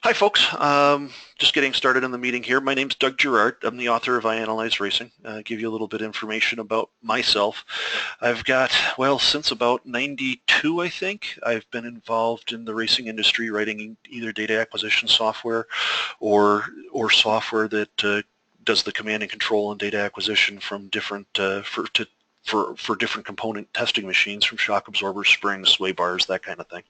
Hi, folks. Just getting started in the meeting here. My name's Doug Gerard. I'm the author of iAnalyze Racing. Give you a little bit of information about myself. I've got, well, since about 92, I think, I've been involved in the racing industry, writing either data acquisition software or software that does the command and control and data acquisition from different for different component testing machines, from shock absorbers, springs, sway bars, that kind of thing.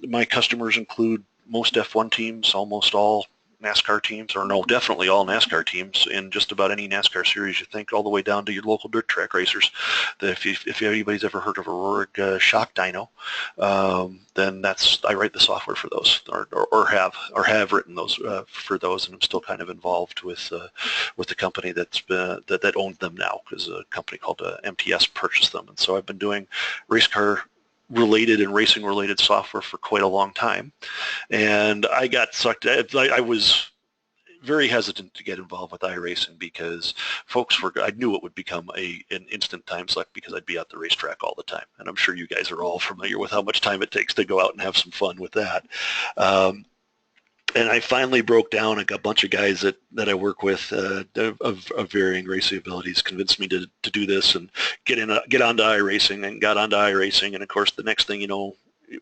My customers include most F1 teams, almost all NASCAR teams, or no, definitely all NASCAR teams in just about any NASCAR series you think, all the way down to your local dirt track racers. If anybody's ever heard of a Rohrig shock dyno, then I write the software for those, or have written those for those, and I'm still kind of involved with the company that owned them now, because a company called MTS purchased them, and so I've been doing race car related and racing related software for quite a long time, and I got sucked. I was very hesitant to get involved with iRacing because I knew it would become an instant time suck, because I'd be at the racetrack all the time, and I'm sure you guys are all familiar with how much time it takes to go out and have some fun with that. And I finally broke down. A bunch of guys that I work with of varying racing abilities convinced me to do this and get onto iRacing, and got onto iRacing. And of course, the next thing you know,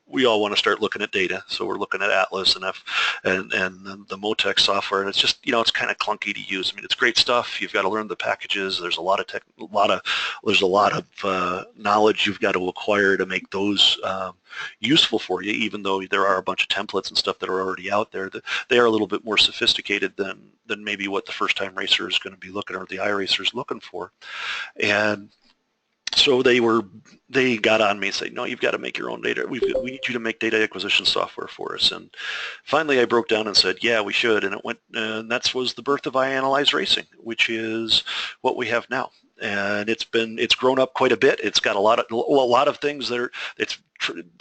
we all want to start looking at data. So we're looking at Atlas and the Motec software, and it's just, it's kind of clunky to use. I mean, it's great stuff. You've got to learn the packages. There's a lot of knowledge you've got to acquire to make those useful for you, even though there are a bunch of templates and stuff that are already out there. They are a little bit more sophisticated than maybe what the first-time racer is going to be looking, or the iRacer is looking for. And so they got on me and said, no, you've got to make your own data. We need you to make data acquisition software for us. And finally I broke down and said, yeah, we should. And that was the birth of iAnalyze Racing, which is what we have now. And it's grown up quite a bit. It's got a lot of things it's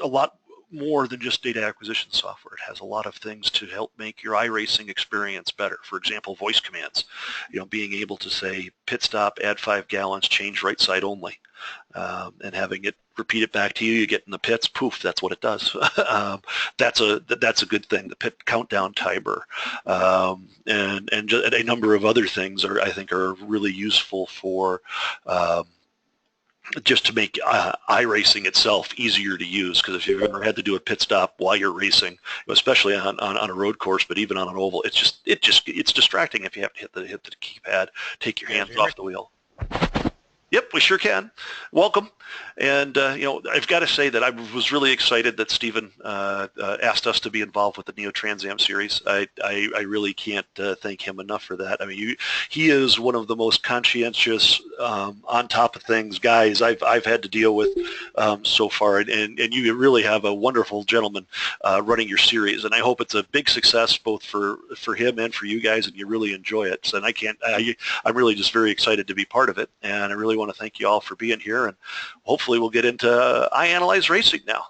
a lot more than just data acquisition software. It has a lot of things to help make your iRacing experience better. For example, voice commands, being able to say pit stop, add 5 gallons, change right side only, and having it repeat it back to you. You get in the pits, poof, that's what it does. That's a good thing. The pit countdown timer, and a number of other things I think are really useful for just to make iRacing itself easier to use. Because if you've ever had to do a pit stop while you're racing, especially on a road course, but even on an oval, it's distracting if you have to hit the keypad, take your hands off the wheel. Yep, we sure can. Welcome. And, I've got to say that I was really excited that Stephen asked us to be involved with the NeoTransAm series. I really can't thank him enough for that. I mean, he is one of the most conscientious, on top of things guys I've had to deal with so far. And you really have a wonderful gentleman running your series. And I hope it's a big success both for him and for you guys, and you really enjoy it. So, and I'm really just very excited to be part of it. And I really want to thank you all for being here, and hopefully we'll get into iAnalyze Racing now.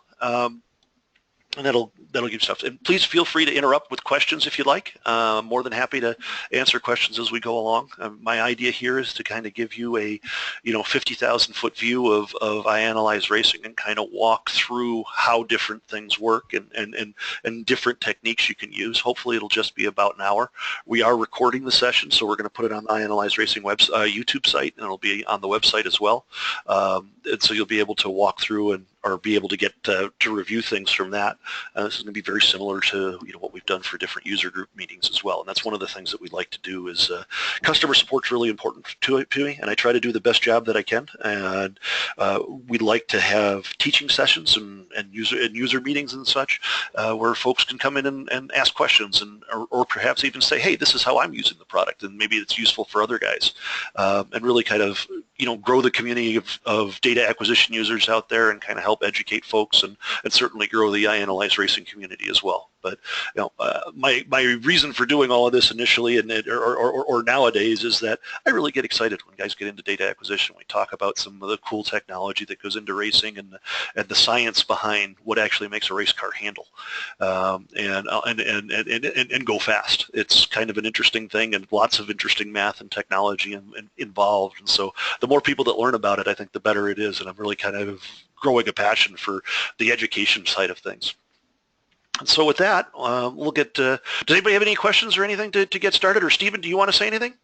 And that'll give stuff. And please feel free to interrupt with questions if you'd like. More than happy to answer questions as we go along. My idea here is to kind of give you a 50,000-foot view of iAnalyze Racing, and kind of walk through how different things work and different techniques you can use. Hopefully it'll just be about an hour. We are recording the session, so we're going to put it on the iAnalyze Racing YouTube site, and it'll be on the website as well. And so you'll be able to walk through or be able to get to review things from that. This is going to be very similar to what we've done for different user group meetings as well. And that's one of the things that we'd like to do. Is customer support's really important to me, and I try to do the best job that I can. And we'd like to have teaching sessions and user meetings and such, where folks can come in and ask questions, or perhaps even say, hey, this is how I'm using the product, and maybe it's useful for other guys, and really kind of grow the community of data acquisition users out there, and kind of help educate folks, and certainly grow the iAnalyze Racing community as well. But my reason for doing all of this initially or nowadays is that I really get excited when guys get into data acquisition. We talk about some of the cool technology that goes into racing, and the science behind what actually makes a race car handle and go fast. It's kind of an interesting thing, and lots of interesting math and technology involved. And so the more people that learn about it, I think the better it is. And I'm really kind of growing a passion for the education side of things. And so with that, we'll get does anybody have any questions or anything to get started? Or Stephen, do you want to say anything?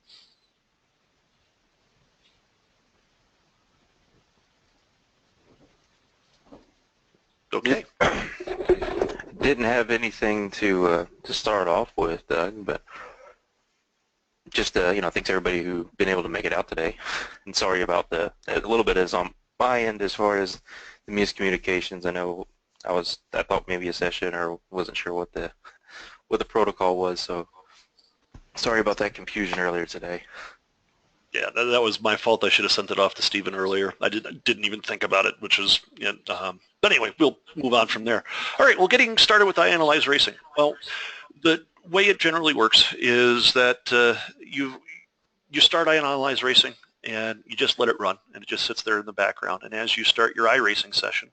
Okay. Didn't have anything to start off with, Doug, but just thanks everybody who's been able to make it out today. And sorry about a little bit is on my end as far as the miscommunications. I know I thought maybe a session or wasn't sure what the protocol was, so sorry about that confusion earlier today. Yeah, that was my fault. I should have sent it off to Stephen earlier. I didn't even think about it, which was, but anyway, we'll move on from there. All right, well, getting started with iAnalyze Racing. Well, the way it generally works is that you start iAnalyze Racing and you just let it run, and it just sits there in the background. And as you start your iRacing session,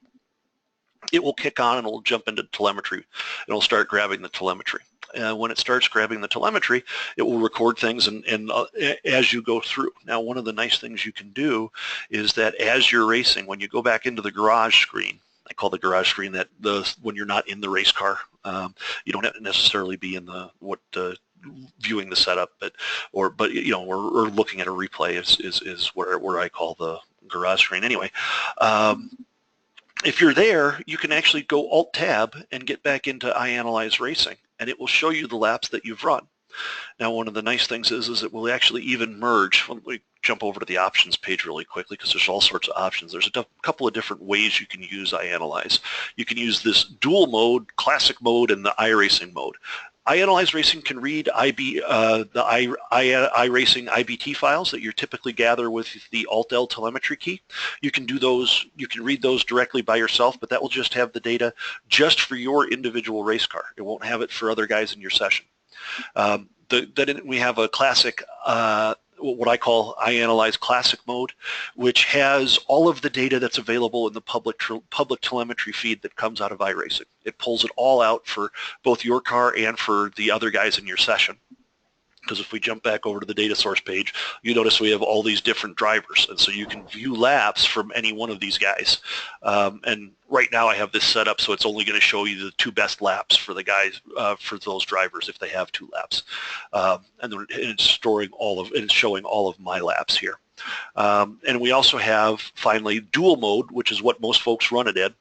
it will kick on and it will jump into telemetry. It'll start grabbing the telemetry. When it starts grabbing the telemetry, it will record things and as you go through. Now, one of the nice things you can do is that as you're racing, when you go back into the garage screen, I call the garage screen that when you're not in the race car, you don't have to necessarily be in viewing the setup, but or looking at a replay is where I call the garage screen. Anyway. If you're there, you can actually go Alt-Tab and get back into iAnalyze Racing, and it will show you the laps that you've run. Now, one of the nice things is it will actually even merge. Let me jump over to the options page really quickly because there's all sorts of options. There's a couple of different ways you can use iAnalyze. You can use this dual mode, classic mode, and the iRacing mode. iAnalyze Racing can read the iRacing IBT files that you typically gather with the Alt-L telemetry key. You can do those, you can read those directly by yourself, but that will just have the data just for your individual race car. It won't have it for other guys in your session. Then we have a classic, what I call iAnalyze Classic mode, which has all of the data that's available in the public telemetry feed that comes out of iRacing. It pulls it all out for both your car and for the other guys in your session. Because if we jump back over to the data source page, you notice we have all these different drivers, and so you can view laps from any one of these guys. And right now I have this set up so it's only going to show you the 2 best laps for the guys, for those drivers if they have 2 laps. And it's showing all of my laps here. And we also have, finally, dual mode, which is what most folks run it in.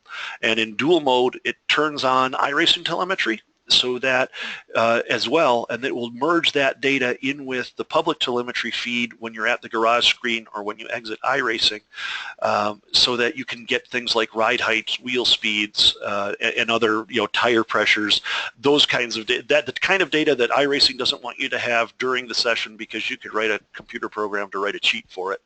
And in dual mode, it turns on iRacing telemetry, so that as well, and it will merge that data in with the public telemetry feed when you're at the garage screen or when you exit iRacing, so that you can get things like ride heights, wheel speeds, and other tire pressures, those kinds of data, the kind of data that iRacing doesn't want you to have during the session because you could write a computer program to write a cheat for it.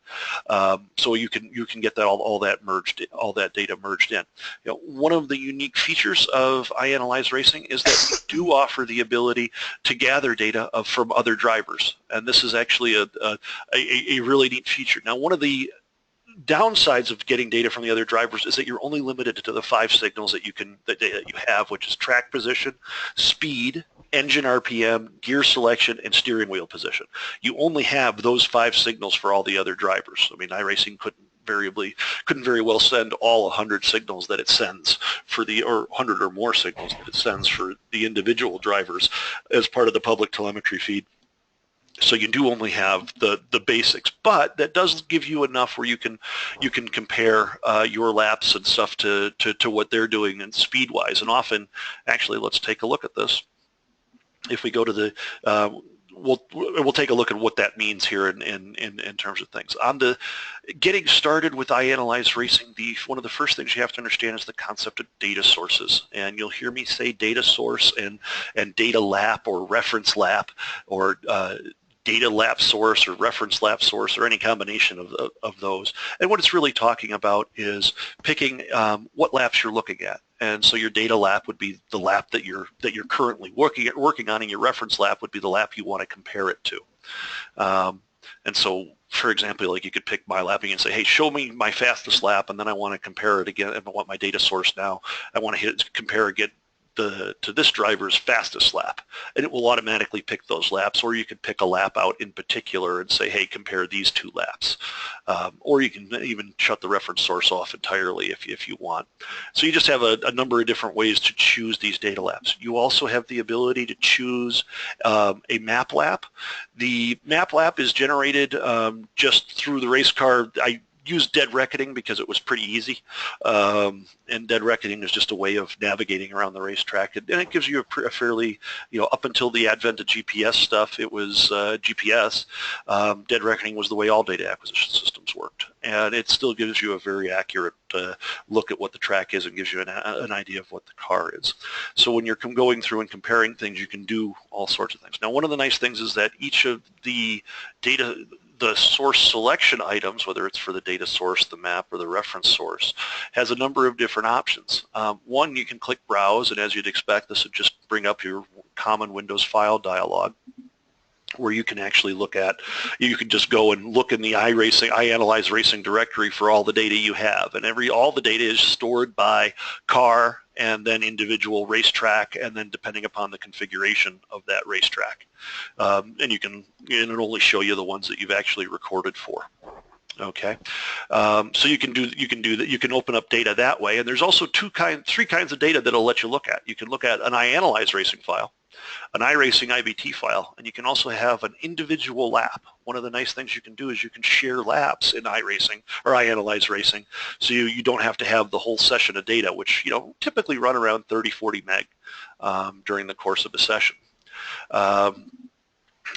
So you can get that all that data merged in. One of the unique features of iAnalyze Racing is that we do offer the ability to gather data from other drivers, and this is actually a really neat feature. Now, one of the downsides of getting data from the other drivers is that you're only limited to the 5 signals that you have, which is track position, speed, engine RPM, gear selection, and steering wheel position. You only have those 5 signals for all the other drivers. I mean, iRacing couldn't very well send all 100 signals that it sends or 100 or more signals that it sends for the individual drivers as part of the public telemetry feed. So you do only have the basics, but that does give you enough where you can compare your laps and stuff to what they're doing and speed-wise. And often, actually, let's take a look at this. If we go to the we'll take a look at what that means here in terms of things. On the getting started with iAnalyze Racing, one of the first things you have to understand is the concept of data sources. And you'll hear me say data source and data lap or reference lap or data lap source or reference lap source or any combination of those. And what it's really talking about is picking what laps you're looking at. And so your data lap would be the lap that you're currently working on, and your reference lap would be the lap you want to compare it to. And so, for example, like you could pick my lapping and say, hey, show me my fastest lap, and then I want to compare it again, and I want my data source now. I want to compare again to this driver's fastest lap, and it will automatically pick those laps. Or you could pick a lap out in particular and say, hey, compare these 2 laps. Or you can even shut the reference source off entirely if you want. So you just have a number of different ways to choose these data laps. You also have the ability to choose a map lap. The map lap is generated just through the race car. I used Dead Reckoning because it was pretty easy, and Dead Reckoning is just a way of navigating around the racetrack, and it gives you a fairly, up until the advent of GPS stuff, it was GPS. Dead Reckoning was the way all data acquisition systems worked, and it still gives you a very accurate look at what the track is and gives you an idea of what the car is. So when you're going through and comparing things, you can do all sorts of things. Now, one of the nice things is that each of the source selection items, whether it's for the data source, the map, or the reference source, has a number of different options. One, you can click Browse, and as you'd expect, this would just bring up your common Windows file dialog, where you can actually you can just go and look in the iAnalyze racing directory for all the data you have, and all the data is stored by car and then individual racetrack, and then depending upon the configuration of that racetrack. And it'll only show you the ones that you've actually recorded for. Okay, so you can do that. You can open up data that way, and there's also three kinds of data that'll let you look at. You can look at an iAnalyze racing file, an iRacing IBT file, and you can also have an individual lap. One of the nice things you can do is you can share laps in iRacing or iAnalyze Racing, so you don't have to have the whole session of data, which typically run around 30-40 meg during the course of a session.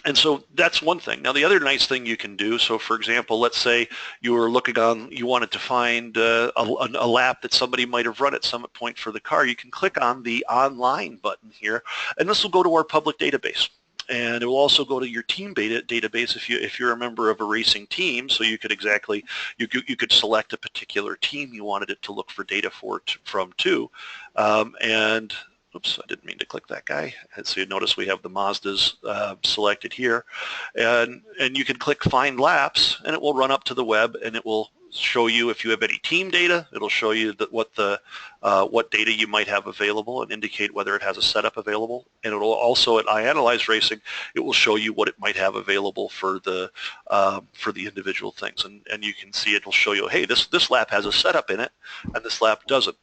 And so that's one thing. Now, the other nice thing you can do, so for example, let's say you wanted to find a lap that somebody might have run at some point for the car. You can click on the online button here, and this will go to our public database. And it will also go to your team database if you're a member of a racing team. So you could you could select a particular team you wanted it to look for data from too, and oops, I didn't mean to click that guy. So you notice we have the Mazdas selected here, and you can click Find Laps, and it will run up to the web, and it will show you if you have any team data. It'll show you what data you might have available and indicate whether it has a setup available. And it'll also, at iAnalyze Racing, it will show you what it might have available for the individual things. And you can see it'll show you, hey, this lap has a setup in it, and this lap doesn't.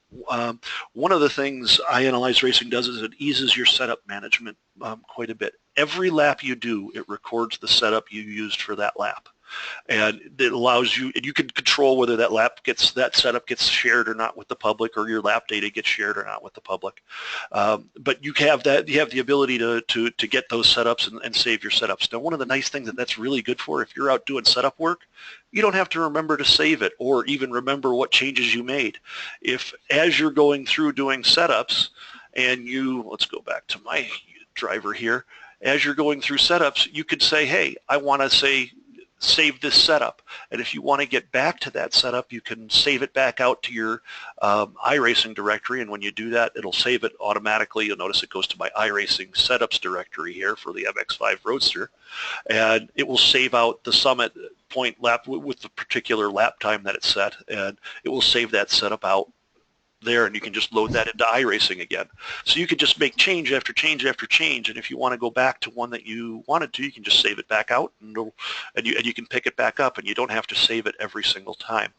One of the things iAnalyze Racing does is it eases your setup management quite a bit. Every lap you do, it records the setup you used for that lap. And it allows you, and you can control whether that setup gets shared or not with the public, or your lap data gets shared or not with the public. But you have the ability to get those setups and save your setups. Now, one of the nice things that's really good for, if you're out doing setup work, you don't have to remember to save it or even remember what changes you made. If as you're going through doing setups, and let's go back to my driver here. As you're going through setups, you could say, hey, I want to save this setup, and if you want to get back to that setup, you can save it back out to your iRacing directory, and when you do that, it'll save it automatically. You'll notice it goes to my iRacing setups directory here for the MX-5 Roadster, and it will save out the summit point lap with the particular lap time that it's set, and it will save that setup out there, and you can just load that into iRacing again. So you could just make change after change after change, and if you want to go back to one that you wanted to, you can just save it back out, and you can pick it back up, and you don't have to save it every single time.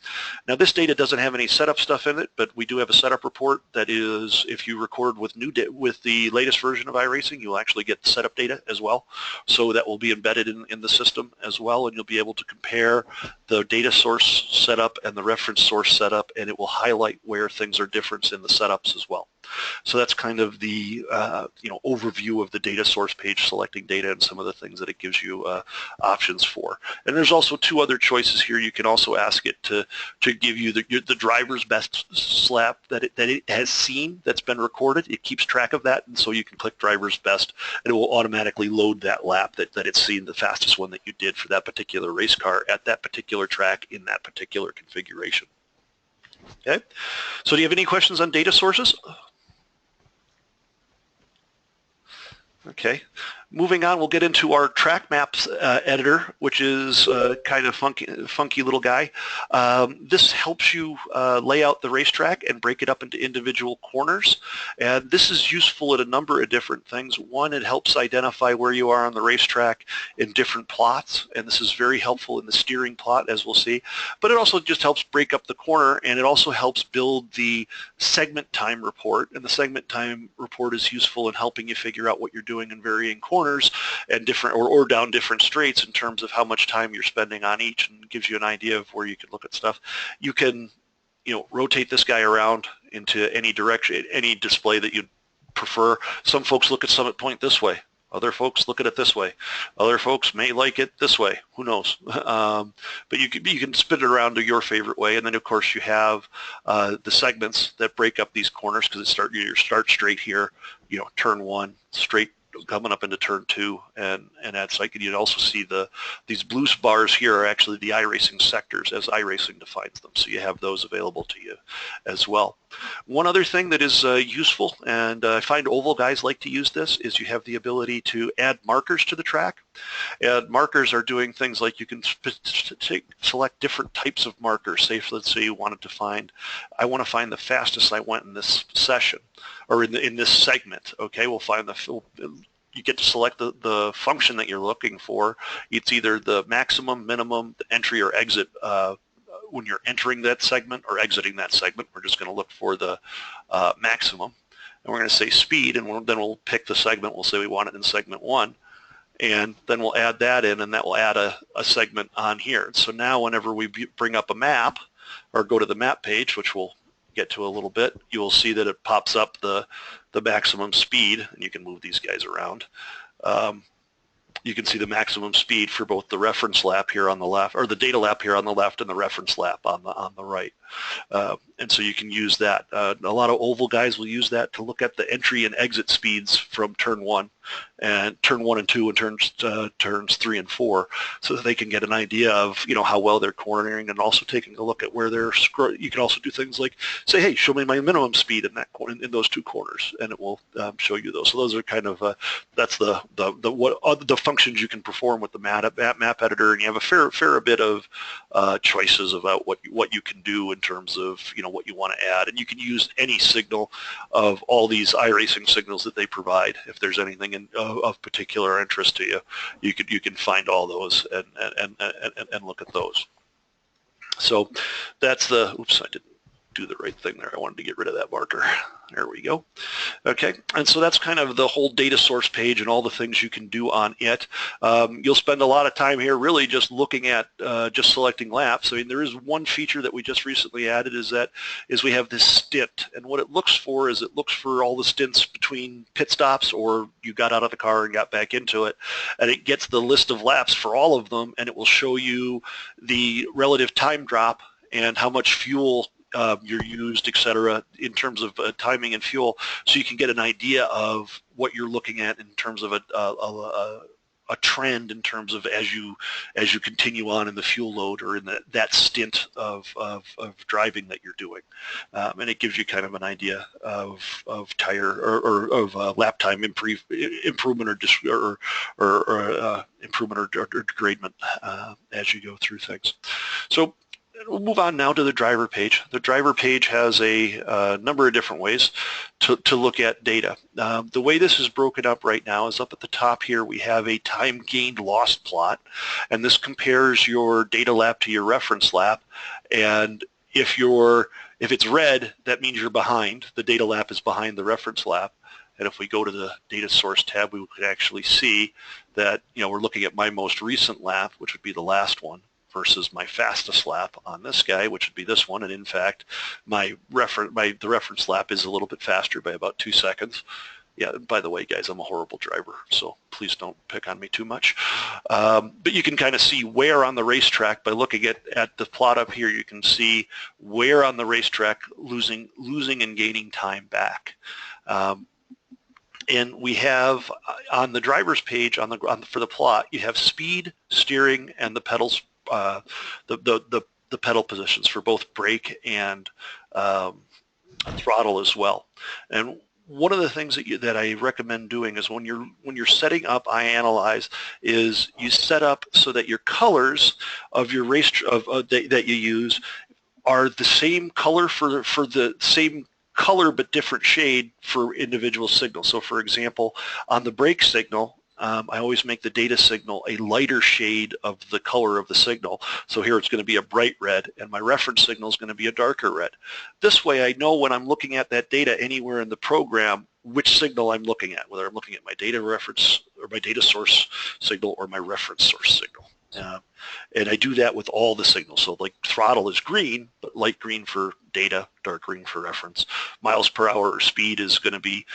Now, this data doesn't have any setup stuff in it, but we do have a setup report that is, if you record with the latest version of iRacing, you'll actually get the setup data as well. So that will be embedded in the system as well, and you'll be able to compare the data source setup and the reference source setup, and it will highlight where things are difference in the setups as well. So that's kind of the overview of the data source page, selecting data and some of the things that it gives you options for. And there's also two other choices here. You can also ask it to give you the driver's best lap that it has seen that's been recorded. It keeps track of that, and so you can click driver's best, and it will automatically load that lap that it's seen, the fastest one that you did for that particular race car at that particular track in that particular configuration. Okay, so do you have any questions on data sources? Okay, Moving on, we'll get into our track maps editor, which is kind of funky little guy. This helps you lay out the racetrack and break it up into individual corners. And this is useful at a number of different things. One, it helps identify where you are on the racetrack in different plots, and this is very helpful in the steering plot, as we'll see. But it also just helps break up the corner, and it also helps build the segment time report. And the segment time report is useful in helping you figure out what you're doing in varying corners and different or down different straights in terms of how much time you're spending on each, and gives you an idea of where you can look at stuff. You can, rotate this guy around into any direction, any display that you prefer. Some folks look at Summit Point this way. Other folks look at it this way. Other folks may like it this way. Who knows? But you can spin it around to your favorite way. And then, of course, you have the segments that break up these corners, because you start straight here, turn one, straight coming up into turn two, and add cycle. You'd also see these blue bars here are actually the iRacing sectors as iRacing defines them, so you have those available to you as well. One other thing that is useful, and I find oval guys like to use this, is you have the ability to add markers to the track. And markers are doing things like you can select different types of markers. Let's say you wanted to I want to find the fastest I went in this session, or in this segment. Okay, you get to select the function that you're looking for. It's either the maximum, minimum, the entry or exit when you're entering that segment or exiting that segment. We're just going to look for the maximum, and we're going to say speed, and then we'll pick the segment. We'll say we want it in segment 1, and then we'll add that in, and that will add a segment on here. So now whenever we bring up a map or go to the map page, which we'll get to a little bit, you will see that it pops up the maximum speed, and you can move these guys around. You can see the maximum speed for both the reference lap here on the left, or the data lap here on the left, and the reference lap on the right. And so you can use that. A lot of oval guys will use that to look at the entry and exit speeds from turn 1 and 2 and turns 3 and 4, so that they can get an idea of how well they're cornering, and also taking a look at where they're. You can also do things like say, hey, show me my minimum speed in those 2 corners, and it will show you those. So those are kind of that's the functions you can perform with the map editor, and you have a fair bit of choices about what you can do in terms of what you want to add, and you can use any signal of all these iRacing signals that they provide. If there's anything of particular interest to you, you can find all those and look at those. So that's the. Oops, I didn't do the right thing there. I wanted to get rid of that marker. There we go. Okay, and so that's kind of the whole data source page and all the things you can do on it. You'll spend a lot of time here really just looking at just selecting laps. I mean, there is one feature that we just recently added is we have this stint, and what it looks for is it looks for all the stints between pit stops, or you got out of the car and got back into it, and it gets the list of laps for all of them, and it will show you the relative time drop and how much fuel you're used, etc., in terms of timing and fuel, so you can get an idea of what you're looking at in terms of a trend in terms of as you continue on in the fuel load or in that stint of driving that you're doing, and it gives you kind of an idea of tire or of lap time improvement or improvement or degradement as you go through things. So we'll move on now to the driver page. The driver page has a number of different ways to look at data. The way this is broken up right now is up at the top here we have a time gained lost plot, and this compares your data lap to your reference lap, and if it's red, that means you're behind. The data lap is behind the reference lap. And if we go to the data source tab, we could actually see that we're looking at my most recent lap, which would be the last one, versus my fastest lap on this guy, which would be this one. And in fact, the reference lap is a little bit faster by about 2 seconds. Yeah, by the way, guys, I'm a horrible driver, so please don't pick on me too much. But you can kind of see where on the racetrack by looking at the plot up here. You can see where on the racetrack losing and gaining time back. And we have on the driver's page for the plot, you have speed, steering, and the pedals. The pedal positions for both brake and throttle as well. And one of the things that I recommend doing is when you're setting up iAnalyze is you set up so that your colors of your that you use are the same color for the same color but different shade for individual signals. So for example, on the break signal, I always make the data signal a lighter shade of the color of the signal. So here it's going to be a bright red, and my reference signal is going to be a darker red. This way I know when I'm looking at that data anywhere in the program which signal I'm looking at, whether I'm looking at my data reference or my data source signal or my reference source signal. And I do that with all the signals. So like throttle is green, but light green for data, dark green for reference. Miles per hour or speed is going to be,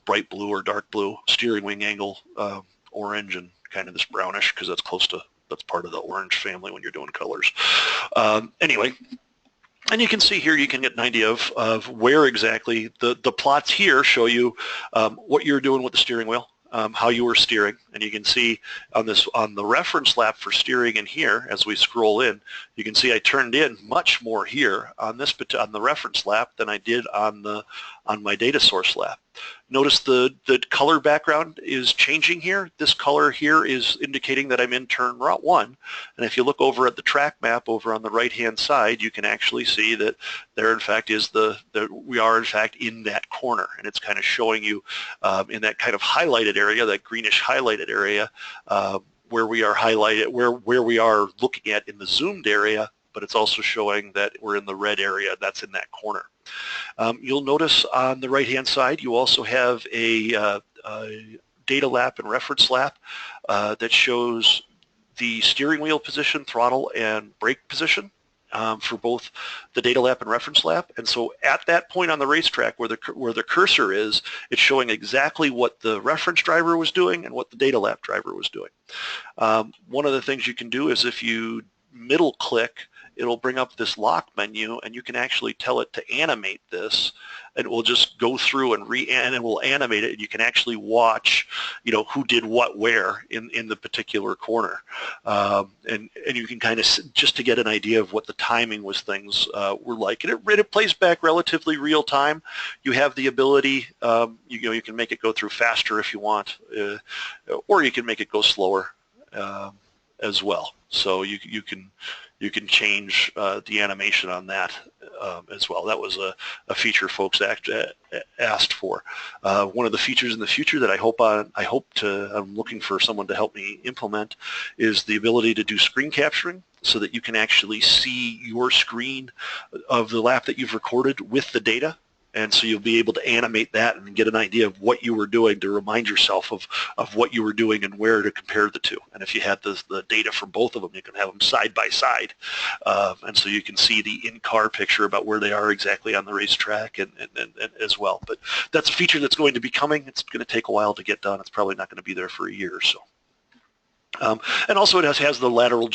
bright blue or dark blue. Steering wing angle, orange, and kind of this brownish because that's part of the orange family when you're doing colors. Anyway, and you can see here, you can get an idea of where exactly the plots here show you what you're doing with the steering wheel. How you were steering, and you can see on the reference lap for steering in here as we scroll in, you can see I turned in much more here on the reference lap than I did on my data source lap. Notice the color background is changing here. This color here is indicating that I'm in turn route 1, and if you look over at the track map over on the right hand side, you can actually see that there in fact is we are in fact in that corner, and it's kind of showing you in that kind of highlighted area, that greenish highlighted area, where we are highlighted, where we are looking at in the zoomed area, but it's also showing that we're in the red area that's in that corner. You'll notice on the right-hand side you also have a data lap and reference lap that shows the steering wheel position, throttle, and brake position for both the data lap and reference lap. And so at that point on the racetrack where the cursor is, it's showing exactly what the reference driver was doing and what the data lap driver was doing. One of the things you can do is if you middle click, it'll bring up this lock menu, and you can actually tell it to animate this, and it will just go through and it will animate it, and you can actually watch, who did what where in the particular corner, and you can kind of just to get an idea of what the timing was things were like, and it plays back relatively real time. You have the ability, you can make it go through faster if you want, or you can make it go slower as well. So you can change the animation on that as well. That was a feature folks asked for. One of the features in the future that I'm looking for someone to help me implement is the ability to do screen capturing so that you can actually see your screen of the lap that you've recorded with the data. And so you'll be able to animate that and get an idea of what you were doing to remind yourself of what you were doing and where to compare the two. And if you had the data for both of them, you can have them side by side. And so you can see the in-car picture about where they are exactly on the racetrack and as well. But that's a feature that's going to be coming. It's going to take a while to get done. It's probably not going to be there for a year or so. And also it has the lateral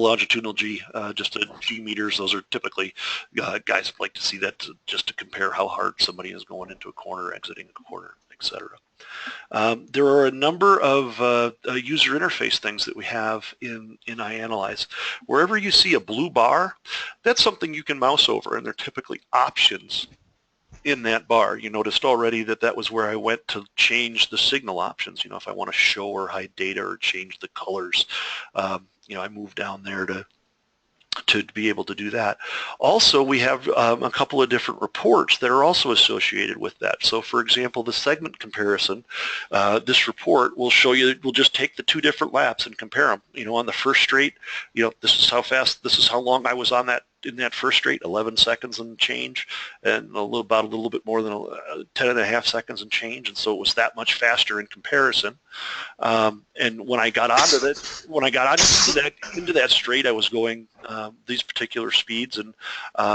longitudinal G, just the G meters. Those are typically, guys like to see that just to compare how hard somebody is going into a corner, exiting a corner, etc. There are a number of user interface things that we have in iAnalyze. Wherever you see a blue bar, that's something you can mouse over, and they're typically options in that bar. You noticed already that was where I went to change the signal options. If I want to show or hide data or change the colors, I moved down there to be able to do that. Also, we have a couple of different reports that are also associated with that. So for example, the segment comparison, this report will show you, we'll just take the two different laps and compare them. On the first straight, this is how fast, this is how long I was on that in that first straight, 11 seconds and change, and about a little bit more than 10 and a half seconds and change, and so it was that much faster in comparison. And when I got onto that, into that straight, I was going these particular speeds, and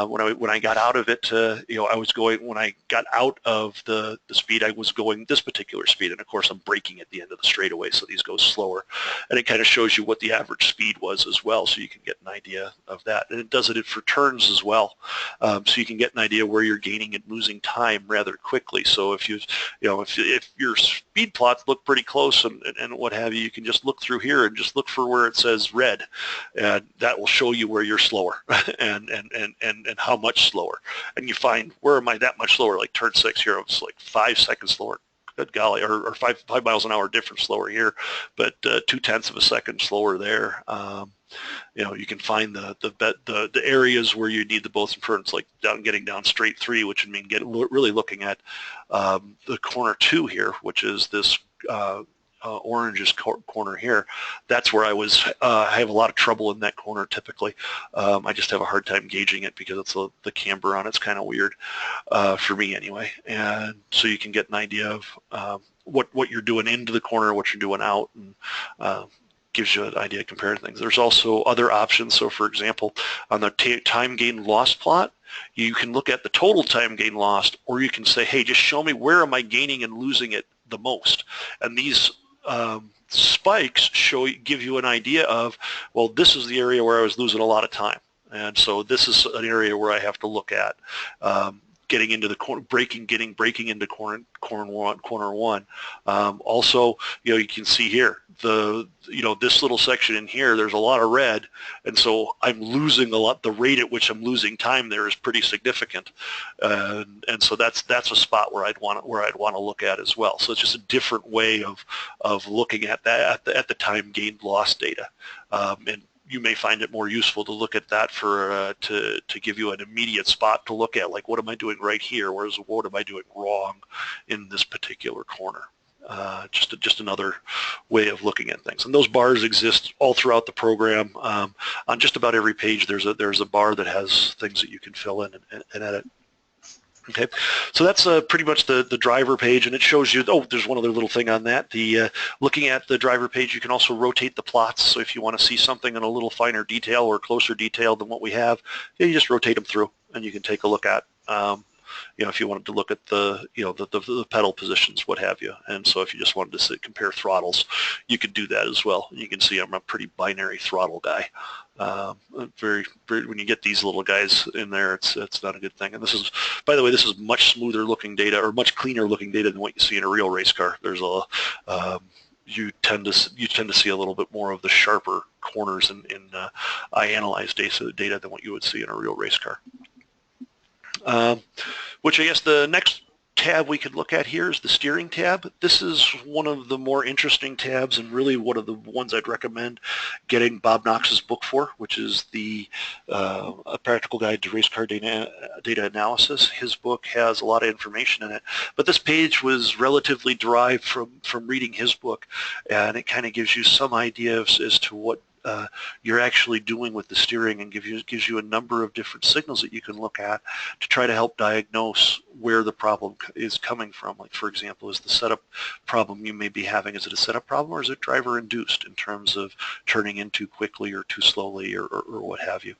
when I got out of it, I was going, when I got out of the speed, I was going this particular speed, and of course I'm braking at the end of the straightaway, so these go slower, and it kind of shows you what the average speed was as well, so you can get an idea of that, and it does it for turns as well, so you can get an idea where you're gaining and losing time rather quickly. So if if your speed plots look pretty close and what have you, you can just look through here and just look for where it says red, and that will show you where you're slower and how much slower. And you find, where am I that much slower? Like turn 6 here, it's like 5 seconds slower. Good golly, or 5 miles an hour difference slower here, but 0.2 of a second slower there. You can find the areas where you need the most improvements, like getting down straight 3, which would mean really looking at the corner 2 here, which is this orangish corner here. That's where I have a lot of trouble in that corner typically. I just have a hard time gauging it because it's the camber on it's kind of weird for me anyway. And so you can get an idea of what you're doing into the corner, what you're doing out, and gives you an idea of comparing things. There's also other options. So for example, on the time gain loss plot, you can look at the total time gain lost, or you can say, hey, just show me where am I gaining and losing it the most. And these spikes give you an idea of, well, this is the area where I was losing a lot of time. And so this is an area where I have to look at getting into the corner, breaking into corner 1. Also, you can see here this little section in here. There's a lot of red, and so I'm losing a lot. The rate at which I'm losing time there is pretty significant, and so that's a spot where I'd want to look at as well. So it's just a different way of looking at that at the time gained loss data, and you may find it more useful to look at that for to give you an immediate spot to look at, like what am I doing right here, whereas what am I doing wrong in this particular corner. Just another way of looking at things. And those bars exist all throughout the program. On just about every page there's a bar that has things that you can fill in and edit. Okay, so that's pretty much the driver page, and it shows you, oh, there's one other little thing on that. Looking at the driver page, you can also rotate the plots. So if you want to see something in a little finer detail or closer detail than what we have, you just rotate them through, and you can take a look at, if you wanted to look at the pedal positions, what have you. And so if you just wanted to compare throttles, you could do that as well. You can see I'm a pretty binary throttle guy. When you get these little guys in there, it's not a good thing. And this is, by the way, this is much smoother looking data, or much cleaner looking data than what you see in a real race car. There's you tend to see a little bit more of the sharper corners in iAnalyze data than what you would see in a real race car. Which I guess the next tab we could look at here is the steering tab. This is one of the more interesting tabs, and really one of the ones I'd recommend getting Bob Knox's book for, which is A Practical Guide to Race Car Data Analysis. His book has a lot of information in it, but this page was relatively derived from reading his book, and it kind of gives you some idea as to what you're actually doing with the steering, and gives you a number of different signals that you can look at to try to help diagnose where the problem is coming from. Like, for example, is the setup problem you may be having, is it a setup problem, or is it driver induced in terms of turning in too quickly or too slowly, or what have you.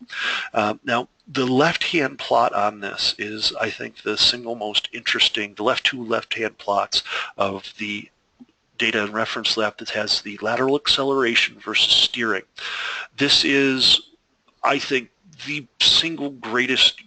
Now, the left-hand plot on this is, I think, the single most interesting, the two left-hand plots of the data and reference lab that has the lateral acceleration versus steering. This is, I think, the single greatest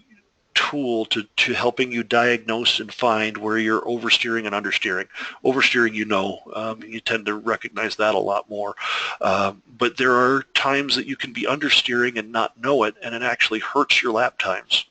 tool to helping you diagnose and find where you're oversteering and understeering. Oversteering, you tend to recognize that a lot more. But there are times that you can be understeering and not know it, and it actually hurts your lap times.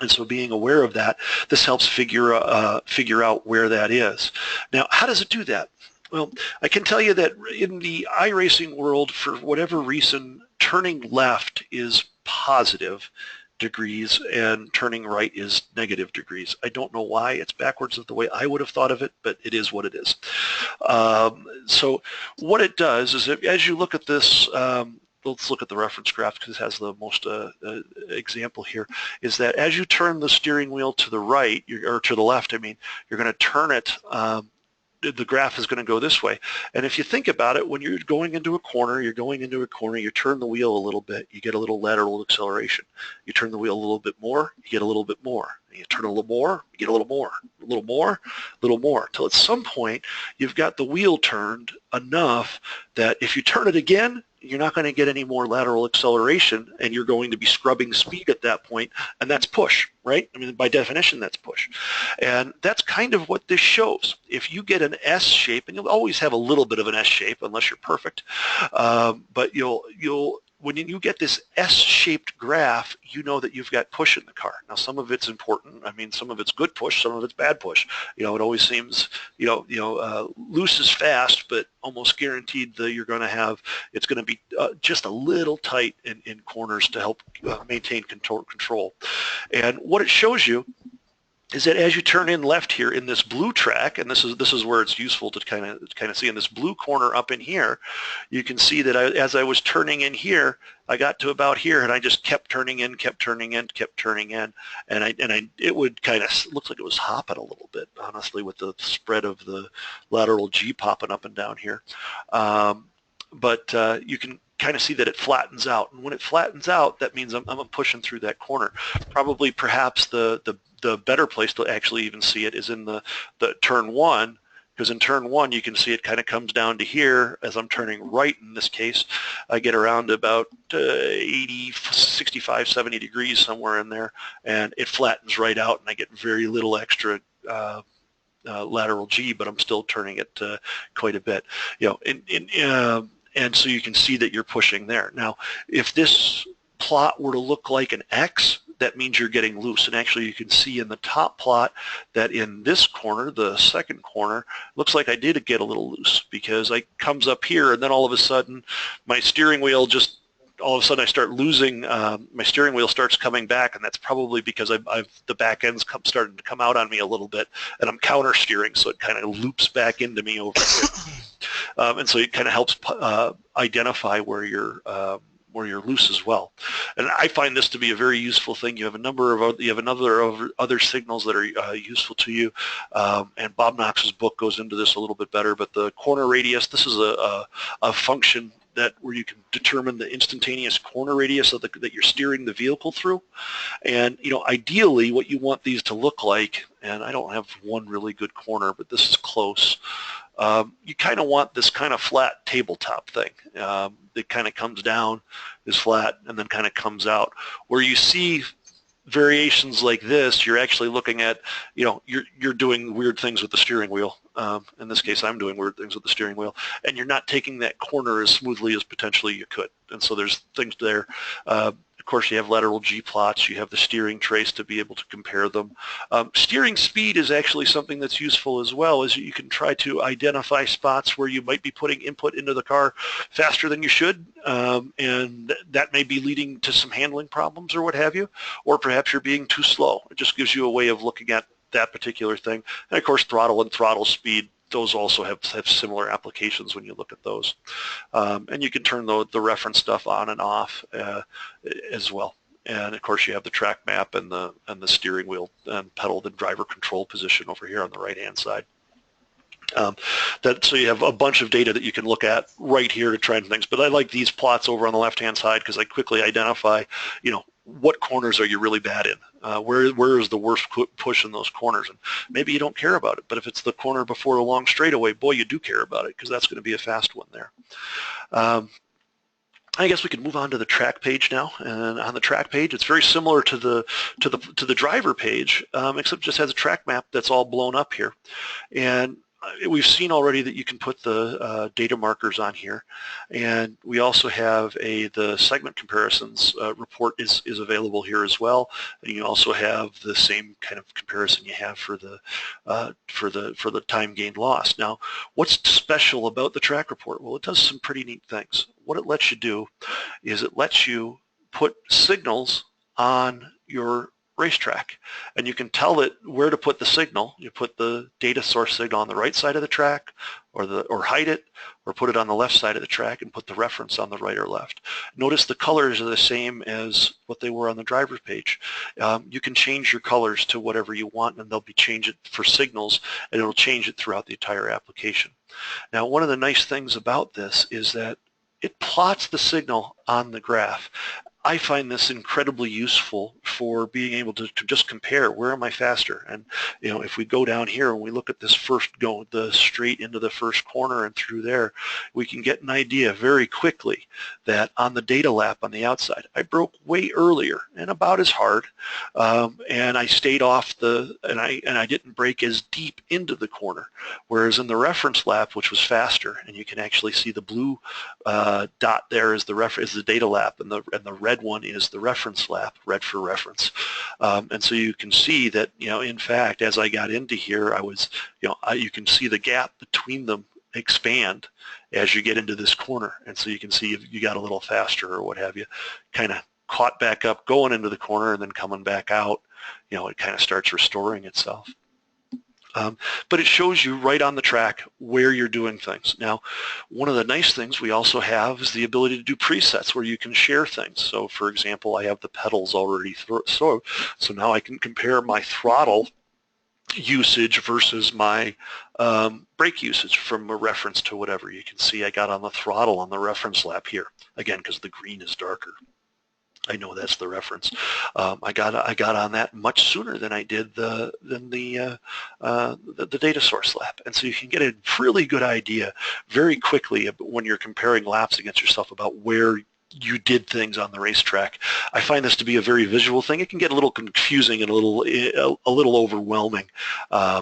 And so being aware of that, this helps figure out where that is. Now, how does it do that? Well, I can tell you that in the iRacing world, for whatever reason, turning left is positive degrees and turning right is negative degrees. I don't know why. It's backwards of the way I would have thought of it, but it is what it is. So what it does is, as you look at this, let's look at the reference graph because it has the most example here, is that as you turn the steering wheel to the right, or to the left, I mean, you're going to turn it, the graph is going to go this way. And if you think about it, when you're going into a corner, you turn the wheel a little bit, you get a little lateral acceleration. You turn the wheel a little bit more, you get a little bit more. You turn a little more, you get a little more, a little more, a little more, till at some point you've got the wheel turned enough that if you turn it again, you're not going to get any more lateral acceleration, and you're going to be scrubbing speed at that point, and that's push, right? I mean, by definition, that's push. And that's kind of what this shows. If you get an S shape, and you'll always have a little bit of an S shape unless you're perfect, but when you get this S-shaped graph, you know that you've got push in the car. Now, some of it's important. I mean, some of it's good push, some of it's bad push. It always seems, loose is fast, but almost guaranteed that you're going to have, it's going to be just a little tight in corners to help maintain control. And what it shows you is that as you turn in left here in this blue track, and this is where it's useful to kind of see in this blue corner up in here, you can see that as I was turning in here, I got to about here, and I just kept turning in, and it would kind of look like it was hopping a little bit, honestly, with the spread of the lateral G popping up and down here. But you can kind of see that it flattens out, and when it flattens out, that means I'm pushing through that corner. Probably, perhaps the better place to actually even see it is in the turn one, because in turn one you can see it kind of comes down to here as I'm turning right. In this case, I get around to about 80, 65, 70 degrees, somewhere in there, and it flattens right out, and I get very little extra lateral G, but I'm still turning it quite a bit. And so you can see that you're pushing there. Now, if this plot were to look like an X, that means you're getting loose. And actually, you can see in the top plot that in this corner, the second corner, looks like I did get a little loose, because it comes up here, and then all of a sudden, my steering wheel just, all of a sudden I start losing, my steering wheel starts coming back, and that's probably because the back end's starting to come out on me a little bit, and I'm counter steering, so it kind of loops back into me over here. And so it kind of helps identify where you're loose as well. And I find this to be a very useful thing. You have another other signals that are useful to you, and Bob Knox's book goes into this a little bit better. But the corner radius, this is a function where you can determine the instantaneous corner radius that you're steering the vehicle through. And ideally, what you want these to look like, and I don't have one really good corner, but this is close. You kind of want this kind of flat tabletop thing that kind of comes down, is flat, and then kind of comes out. Where you see variations like this, you're actually looking at, you're doing weird things with the steering wheel. In this case, I'm doing weird things with the steering wheel, and you're not taking that corner as smoothly as potentially you could. And so there's things there. Of course, you have lateral G plots. You have the steering trace to be able to compare them. Steering speed is actually something that's useful as well, as you can try to identify spots where you might be putting input into the car faster than you should, and that may be leading to some handling problems or what have you, or perhaps you're being too slow. It just gives you a way of looking at that particular thing. And of course, throttle and throttle speed, those also have similar applications when you look at those. And you can turn the reference stuff on and off as well. And of course, you have the track map and the steering wheel and pedal, the driver control position over here on the right-hand side. So you have a bunch of data that you can look at right here to try and things. But I like these plots over on the left-hand side because I quickly identify, what corners are you really bad in? Where is the worst push in those corners? And maybe you don't care about it, but if it's the corner before the long straightaway, boy, you do care about it, because that's going to be a fast one there. I guess we can move on to the track page now. And on the track page, it's very similar to the driver page, except it just has a track map that's all blown up here. And we've seen already that you can put the data markers on here, and we also have the segment comparisons report is available here as well. And you also have the same kind of comparison you have for the time gained lost. Now, what's special about the track report? Well, it does some pretty neat things. What it lets you do is it lets you put signals on your racetrack, and you can tell it where to put the signal. You put the data source signal on the right side of the track, or hide it, or put it on the left side of the track and put the reference on the right or left. Notice the colors are the same as what they were on the driver's page. You can change your colors to whatever you want, and they'll be change it for signals, and it'll change it throughout the entire application. Now, one of the nice things about this is that it plots the signal on the graph. I find this incredibly useful for being able to just compare where am I faster. And if we go down here and we look at this the straight into the first corner and through there, we can get an idea very quickly that on the data lap on the outside, I broke way earlier and about as hard, and I stayed off and I didn't break as deep into the corner. Whereas in the reference lap, which was faster, and you can actually see the blue dot there is the data lap, and the red one is the reference lap, red for reference. And so you can see that, in fact, as I got into here, you can see the gap between them expand as you get into this corner. And so you can see if you got a little faster or what have you, kind of caught back up going into the corner and then coming back out, it kind of starts restoring itself. But it shows you right on the track where you're doing things. Now, one of the nice things we also have is the ability to do presets where you can share things. So, for example, I have the pedals already so now I can compare my throttle usage versus my brake usage from a reference to whatever. You can see I got on the throttle on the reference lap here, again, because the green is darker. I know that's the reference. I got on that much sooner than I did the data source lap, and so you can get a really good idea very quickly when you're comparing laps against yourself about where you did things on the racetrack. I find this to be a very visual thing. It can get a little confusing and a little overwhelming.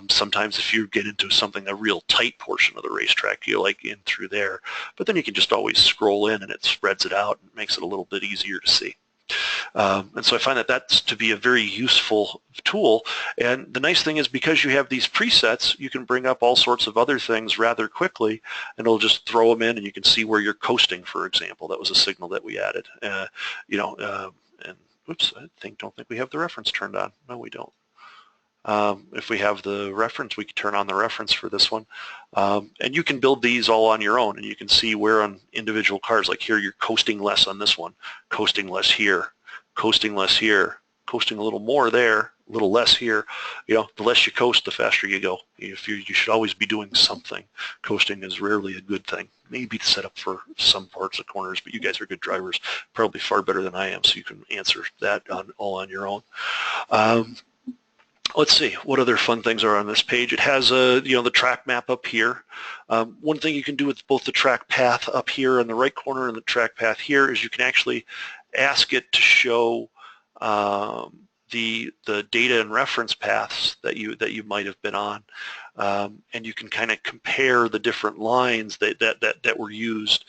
Sometimes if you get into a real tight portion of the racetrack, you like in through there, but then you can just always scroll in and it spreads it out and makes it a little bit easier to see. And so I find that that's to be a very useful tool. And the nice thing is because you have these presets, you can bring up all sorts of other things rather quickly, and it'll just throw them in, and you can see where you're coasting, for example. That was a signal that we added. And oops, don't think we have the reference turned on. No, we don't. If we have the reference, we can turn on the reference for this one. And you can build these all on your own, and you can see where on individual cars, like here you're coasting less on this one, coasting less here, coasting less here, coasting a little more there, a little less here. The less you coast, the faster you go. You should always be doing something. Coasting is rarely a good thing. Maybe to set up for some parts of corners, but you guys are good drivers, probably far better than I am, so you can answer that all on your own. Let's see, what other fun things are on this page? It has the track map up here. One thing you can do with both the track path up here in the right corner and the track path here is you can actually ask it to show the data and reference paths that you might have been on, and you can kind of compare the different lines that were used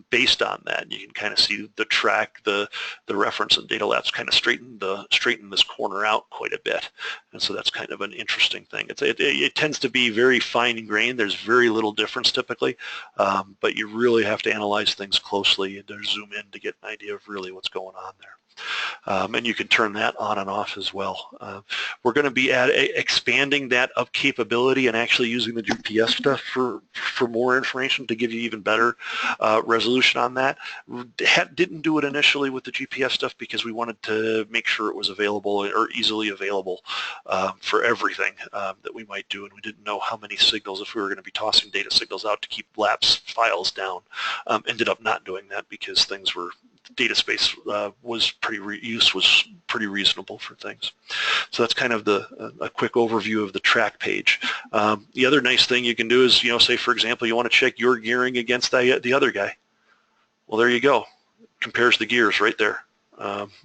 based on that. You can kind of see the track, the reference and data laps kind of straighten this corner out quite a bit, and so that's kind of an interesting thing. It tends to be very fine grained. There's very little difference typically, but you really have to analyze things closely and to zoom in to get an idea of really what's going on there. And you can turn that on and off as well. We're going to be expanding that up capability and actually using the GPS stuff for more information to give you even better resolution on that. Didn't do it initially with the GPS stuff because we wanted to make sure it was available or easily available for everything that we might do, and we didn't know how many signals, if we were going to be tossing data signals out to keep laps files down. Ended up not doing that because things were data space was pretty reasonable for things. So that's kind of a quick overview of the track page. The other nice thing you can do is, say for example, you want to check your gearing against the other guy. Well, there you go. Compares the gears right there.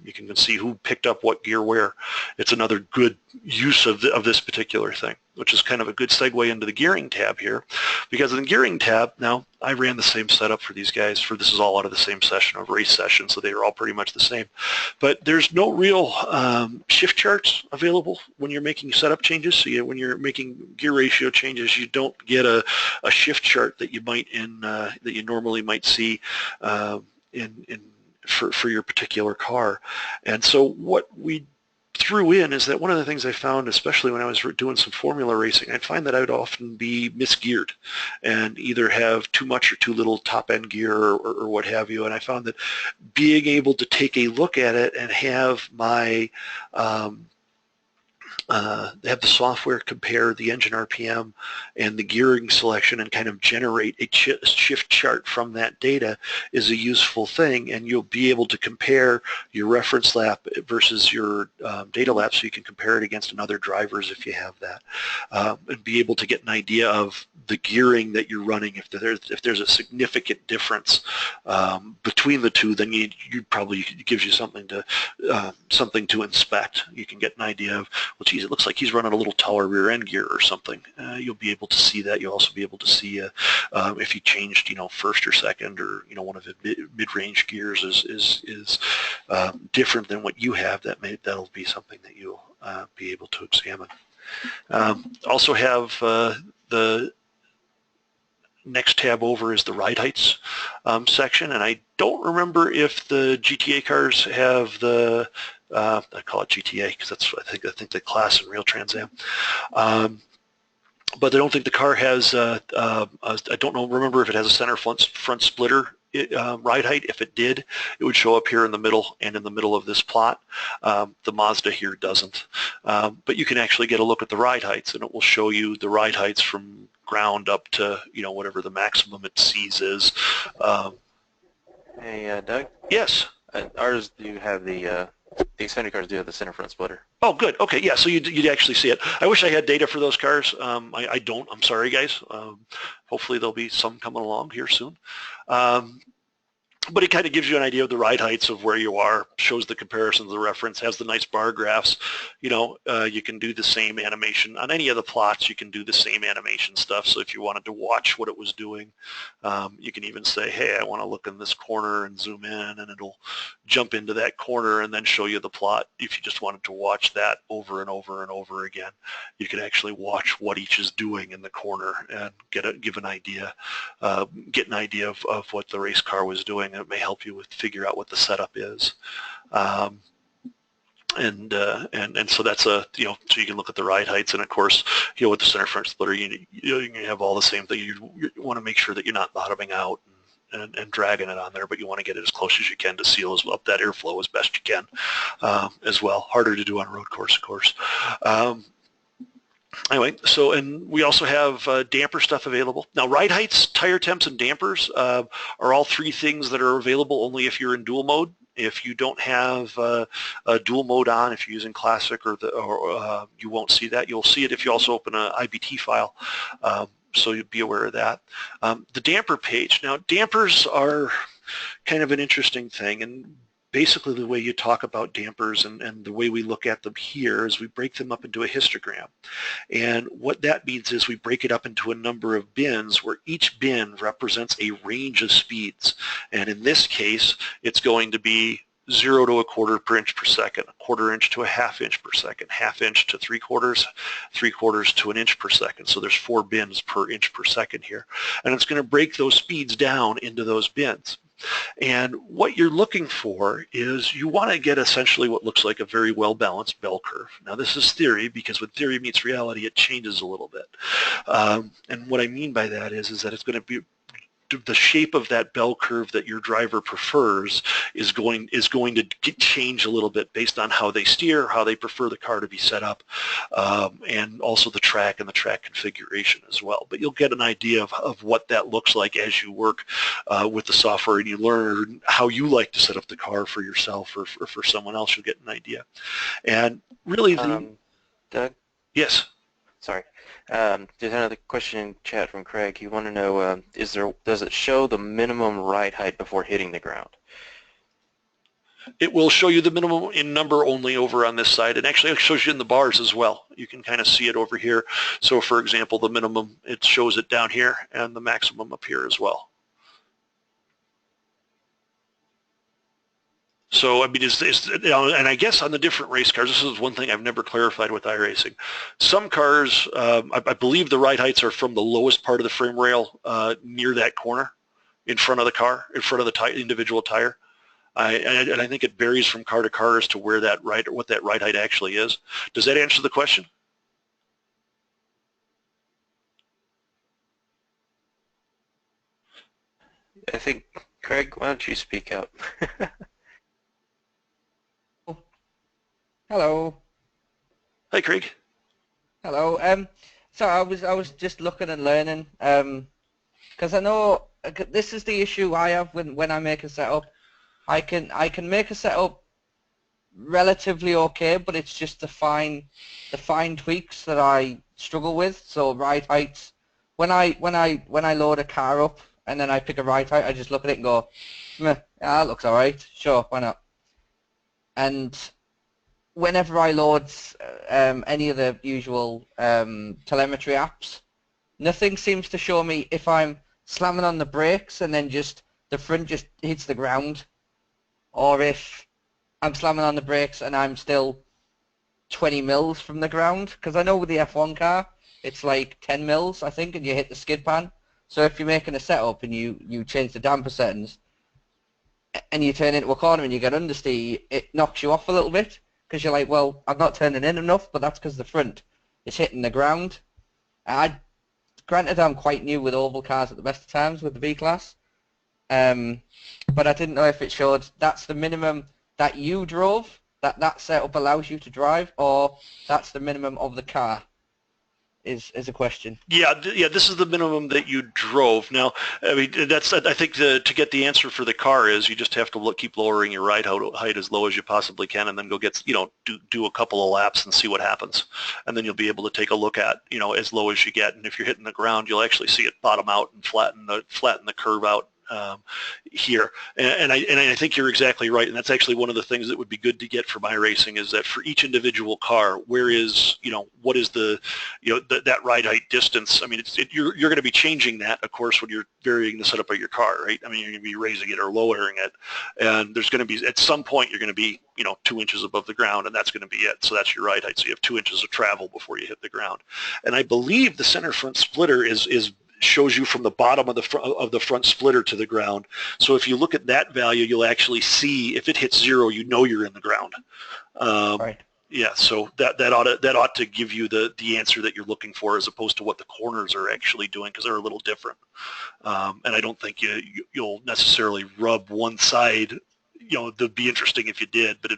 You can see who picked up what gear where. It's another good use of this particular thing, which is kind of a good segue into the gearing tab here, because in the gearing tab, now I ran the same setup for these guys. This is all out of the same session of race session, so they are all pretty much the same. But there's no real shift charts available when you're making setup changes. So when you're making gear ratio changes, you don't get a shift chart that you might that you normally might see for your particular car. And so what we threw in is that one of the things I found, especially when I was doing some formula racing, I'd find that I would often be misgeared and either have too much or too little top-end gear or what have you. And I found that being able to take a look at it and have my they have the software compare the engine RPM and the gearing selection and kind of generate a shift chart from that data is a useful thing, and you'll be able to compare your reference lap versus your data lap, so you can compare it against another drivers if you have that, and be able to get an idea of the gearing that you're running. If there's a significant difference between the two, then you probably, it gives you something to inspect. You can get an idea of, well, geez, it looks like he's running a little taller rear end gear or something. You'll be able to see that. You'll also be able to see if he changed, first or second, or one of the mid-range gears is different than what you have. That'll be something that you'll be able to examine. Also have the next tab over is the ride heights section, and I don't remember if the GTA cars have the I call it GTA because that's I think the class in NeoTransAm. But I don't think the car has. I don't remember if it has a center front splitter ride height. If it did, it would show up here in the middle and in the middle of this plot. The Mazda here doesn't. But you can actually get a look at the ride heights, and it will show you the ride heights from ground up to whatever the maximum it sees is. Hey, Doug? Yes. Ours do have the Xfinity cars do have the center front splitter. Oh, good. Okay, yeah, so you'd actually see it. I wish I had data for those cars. I don't. I'm sorry, guys. Hopefully there'll be some coming along here soon. But it kind of gives you an idea of the ride heights of where you are, shows the comparisons, the reference, has the nice bar graphs. You can do the same animation. On any of the plots, you can do the same animation stuff. So if you wanted to watch what it was doing, you can even say, hey, I want to look in this corner and zoom in, and it'll jump into that corner and then show you the plot. If you just wanted to watch that over and over and over again, you can actually watch what each is doing in the corner and get an idea of what the race car was doing. It may help you figure out what the setup is. And so that's so you can look at the ride heights, and of course, with the center front splitter, you have all the same thing. You want to make sure that you're not bottoming out and dragging it on there, but you want to get it as close as you can to seal up that airflow as best you can as well. Harder to do on a road course, of course. Anyway, and we also have damper stuff available. Now, ride heights, tire temps, and dampers are all three things that are available only if you're in dual mode. If you don't have a dual mode on, if you're using classic, you won't see that. You'll see it if you also open an IBT file. So you'd be aware of that. The damper page. Now, dampers are kind of an interesting thing, and basically the way you talk about dampers and the way we look at them here is we break them up into a histogram. And what that means is we break it up into a number of bins where each bin represents a range of speeds. And in this case, it's going to be 0 to 1/4 per inch per second, 1/4 inch to 1/2 inch per second, 1/2 inch to 3/4, 3/4 to 1 inch per second. So there's 4 bins per inch per second here. And it's going to break those speeds down into those bins. And what you're looking for is you want to get essentially what looks like a very well-balanced bell curve. Now, this is theory, because when theory meets reality, it changes a little bit. And what I mean by that is that it's going to be the shape of that bell curve that your driver prefers is going to change a little bit based on how they steer, how they prefer the car to be set up, and also the track and the track configuration as well. But you'll get an idea of what that looks like as you work with the software and you learn how you like to set up the car for yourself or for someone else. You'll get an idea. And really, Doug? Yes. Sorry. There's another question in chat from Craig. You want to know, does it show the minimum ride height before hitting the ground? It will show you the minimum in number only over on this side, and actually it shows you in the bars as well. You can kind of see it over here. So for example, the minimum, it shows it down here, and the maximum up here as well. So, I mean, and I guess on the different race cars, this is one thing I've never clarified with iRacing. Some cars, I believe the ride heights are from the lowest part of the frame rail near that corner in front of the car, in front of the individual tire. And I think it varies from car to car as to where what that ride height actually is. Does that answer the question? I think, Craig, why don't you speak out? Hello. Hi, Craig. Hello. So I was just looking and learning. Because I know this is the issue I have when I make a setup. I can make a setup relatively okay, but it's just the fine tweaks that I struggle with. So ride heights. When I load a car up and then I pick a ride height, I just look at it and go, meh, yeah, that looks alright. Sure, why not? And whenever I load any of the usual telemetry apps, nothing seems to show me if I'm slamming on the brakes and then just the front just hits the ground, or if I'm slamming on the brakes and I'm still 20 mils from the ground. Because I know with the F1 car, it's like 10 mils, I think, and you hit the skid pan. So if you're making a setup and you change the damper settings and you turn into a corner and you get understeer, it knocks you off a little bit because you're like, well, I'm not turning in enough, but that's because the front is hitting the ground. I Granted, I'm quite new with oval cars at the best of times with the B-Class, but I didn't know if it showed that's the minimum that you drove, that setup allows you to drive, or that's the minimum of the car, is a question. Yeah, yeah. This is the minimum that you drove. Now, I mean, that's. I think to get the answer for the car is you just have to keep lowering your ride height as low as you possibly can, and then go get do a couple of laps and see what happens, and then you'll be able to take a look at as low as you get, and if you're hitting the ground, you'll actually see it bottom out and flatten the curve out. Here, and I think you're exactly right, and that's actually one of the things that would be good to get from iRacing is that for each individual car, where is what is the that ride height distance? I mean, you're going to be changing that, of course, when you're varying the setup of your car, right? I mean, you're going to be raising it or lowering it, and there's going to be at some point you're going to be 2 inches above the ground, and that's going to be it. So that's your ride height. So you have 2 inches of travel before you hit the ground, and I believe the center front splitter is shows you from the bottom of the front splitter to the ground. So if you look at that value, you'll actually see if it hits 0, you're in the ground. Right. Yeah, so that ought to give you the answer that you're looking for, as opposed to what the corners are actually doing, because they're a little different. And I don't think you'll necessarily rub one side. It'd be interesting if you did, but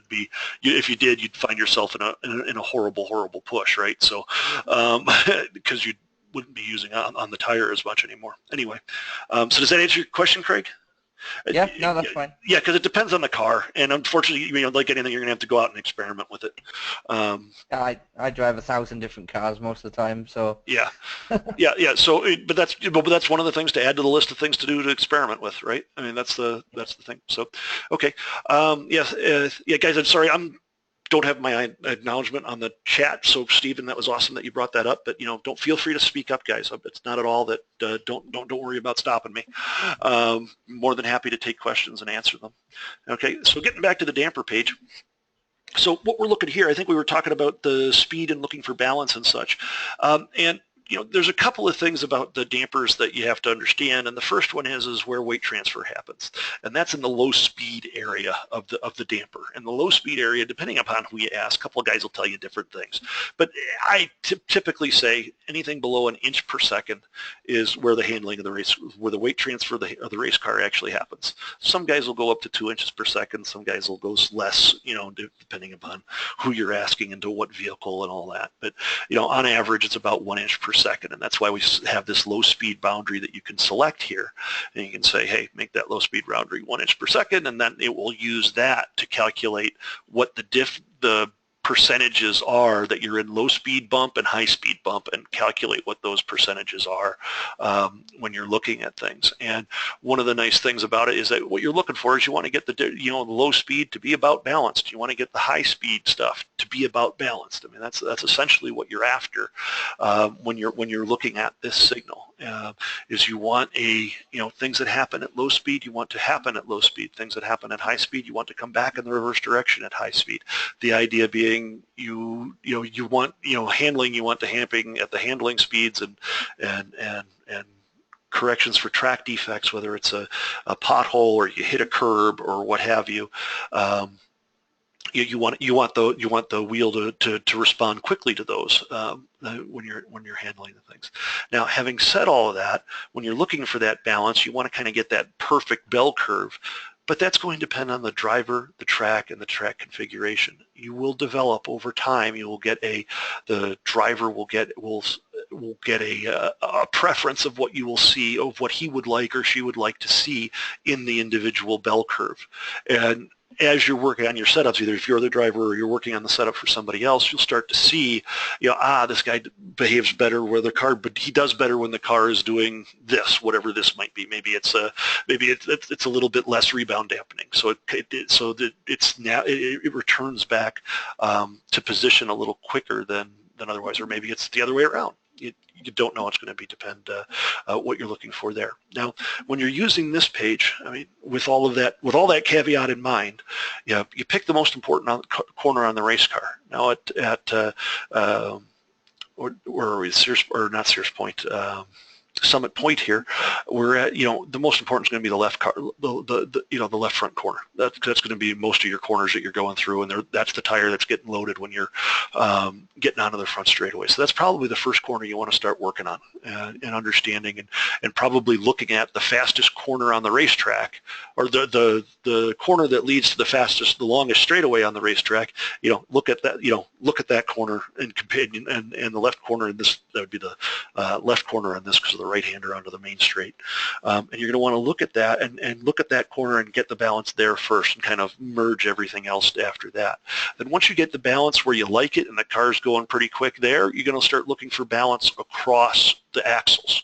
if you did, you'd find yourself in a horrible push, right? So because you wouldn't be using on the tire as much anymore. Anyway, so does that answer your question, Craig? Yeah, no, that's fine. Yeah, because it depends on the car, and unfortunately, like anything, you're gonna have to go out and experiment with it. I drive 1,000 different cars most of the time, so Yeah, yeah. So, but that's one of the things to add to the list of things to do to experiment with, right? I mean, that's the thing. So, okay, yes, yeah, guys. I'm sorry, don't have my acknowledgement on the chat. So, Stephen, that was awesome that you brought that up. But don't feel free to speak up, guys. It's not at all that. Don't worry about stopping me. More than happy to take questions and answer them. Okay, so getting back to the damper page. So what we're looking here, I think we were talking about the speed and looking for balance and such. And there's a couple of things about the dampers that you have to understand, and the first one is where weight transfer happens, and that's in the low speed area of the damper. And the low speed area, depending upon who you ask, a couple of guys will tell you different things, but I typically say anything below 1 inch per second is where the handling of the race, where the weight transfer of the race car actually happens. Some guys will go up to 2 inches per second. Some guys will go less, depending upon who you're asking and to what vehicle and all that. But on average, it's about 1 inch per second, and that's why we have this low speed boundary that you can select here, and you can say, hey, make that low speed boundary 1 inch per second, and then it will use that to calculate what the percentages are that you're in low speed bump and high speed bump, and calculate what those percentages are when you're looking at things. And one of the nice things about it is that what you're looking for is you want to get the low speed to be about balanced. You want to get the high speed stuff to be about balanced. I mean, that's essentially what you're after when you're looking at this signal. Is you want things that happen at low speed, you want to happen at low speed. Things that happen at high speed, you want to come back in the reverse direction at high speed. The idea being you want handling, you want the hamping at the handling speeds, and corrections for track defects, whether it's a pothole or you hit a curb or what have you. You want the wheel to respond quickly to those when you're handling the things. Now, having said all of that, when you're looking for that balance, you want to kind of get that perfect bell curve. But that's going to depend on the driver, the track, and the track configuration. You will develop over time. You will get the driver will get a preference of what you will see, of what he would like or she would like to see in the individual bell curve. And as you're working on your setups, either if you're the driver or you're working on the setup for somebody else, you'll start to see, this guy behaves better where the car, but he does better when the car is doing this, whatever this might be. Maybe it's a little bit less rebound dampening, so it returns back to position a little quicker than otherwise, or maybe it's the other way around. You don't know. It's going to depend what you're looking for there. Now, when you're using this page, I mean, with all that caveat in mind, you pick the most important corner on the race car. Now, where are we? Not Sears Point. Summit Point here, we're at, the most important is going to be the left car, the left front corner. That's going to be most of your corners that you're going through, and that's the tire that's getting loaded when you're getting onto the front straightaway. So that's probably the first corner you want to start working on and understanding, and probably looking at the fastest corner on the racetrack, or the corner that leads to the longest straightaway on the racetrack. Look at that corner and companion and the left corner in this. That would be the left corner on this because of the right-hander onto the main straight. And you're going to want to look at that and look at that corner and get the balance there first and kind of merge everything else after that. Then once you get the balance where you like it and the car's going pretty quick there, you're going to start looking for balance across the axles.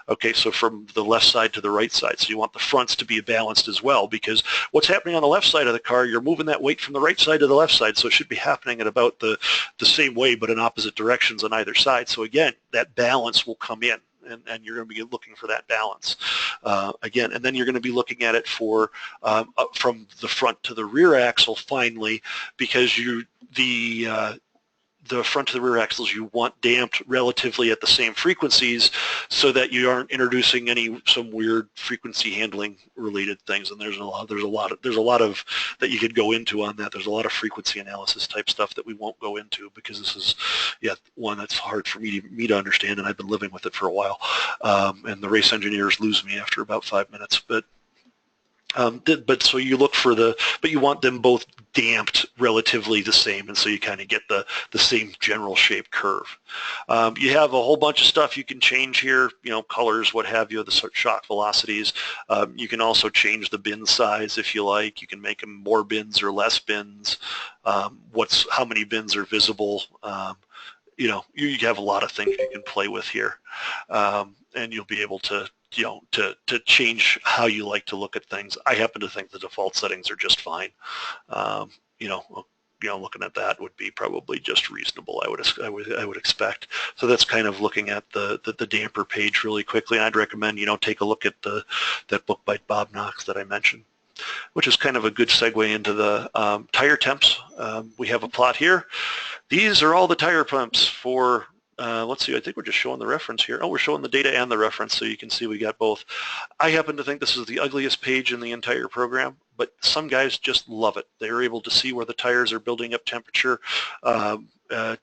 Okay, so from the left side to the right side. So you want the fronts to be balanced as well, because what's happening on the left side of the car, you're moving that weight from the right side to the left side, so it should be happening at about the same way but in opposite directions on either side. So again, that balance will come in. And you're going to be looking for that balance again, and then you're going to be looking at it for from the front to the rear axle finally, because the front to the rear axles you want damped relatively at the same frequencies, so that you aren't introducing some weird frequency handling related things. And there's a lot of that you could go into on that. There's a lot of frequency analysis type stuff that we won't go into, because this is one that's hard for me to understand, and I've been living with it for a while. And the race engineers lose me after about 5 minutes, but so you look for but you want them both damped relatively the same, and so you kind of get the same general shape curve. You have a whole bunch of stuff you can change here, colors, what have you, the shock velocities. You can also change the bin size if you like. You can make them more bins or less bins. How many bins are visible. You have a lot of things you can play with here, and you'll be able to change how you like to look at things. I happen to think the default settings are just fine. Looking at that would be probably just reasonable, I would expect. So that's kind of looking at the damper page really quickly. And I'd recommend, take a look at that book by Bob Knox that I mentioned, which is kind of a good segue into the tire temps. We have a plot here. These are all the tire pumps for let's see, I think we're just showing the reference here. Oh, we're showing the data and the reference, so you can see we got both. I happen to think this is the ugliest page in the entire program, but some guys just love it. They're able to see where the tires are building up temperature,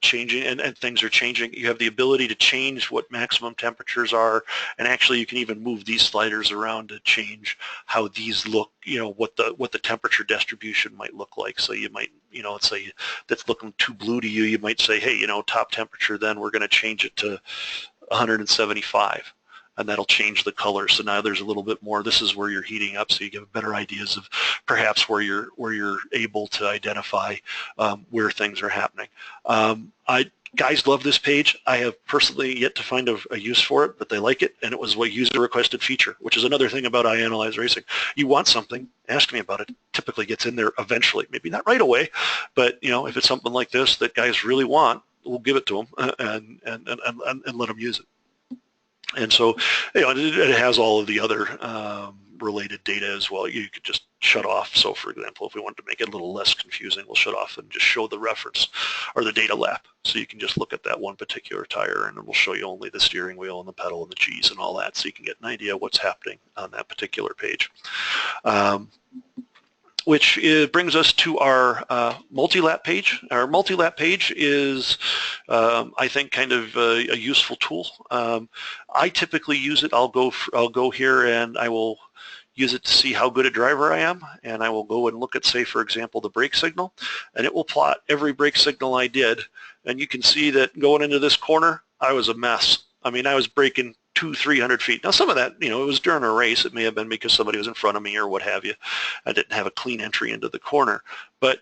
changing, and things are changing. You have the ability to change what maximum temperatures are, and actually you can even move these sliders around to change how these look, what the temperature distribution might look like. So you might, let's say that's looking too blue to you, you might say, hey, top temperature, then we're going to change it to 175. And that'll change the color. So now there's a little bit more. This is where you're heating up, so you get better ideas of perhaps where you're able to identify where things are happening. Guys love this page. I have personally yet to find a use for it, but they like it, and it was a user-requested feature, which is another thing about iAnalyze Racing. You want something, ask me about it. It typically gets in there eventually, maybe not right away, but if it's something like this that guys really want, we'll give it to them and let them use it. And so, it has all of the other related data as well. You could just shut off. So, for example, if we wanted to make it a little less confusing, we'll shut off and just show the reference or the data lap. So you can just look at that one particular tire, and it will show you only the steering wheel and the pedal and the G's and all that, so you can get an idea of what's happening on that particular page. Which brings us to our multi-lap page. Our multi-lap page is, I think, kind of a useful tool. I typically use it. I'll go here and I will use it to see how good a driver I am, and I will go and look at, say, for example, the brake signal, and it will plot every brake signal I did, and you can see that going into this corner, I was a mess. I mean, I was braking 200-300 feet. Now, some of that, it was during a race. It may have been because somebody was in front of me or what have you. I didn't have a clean entry into the corner, but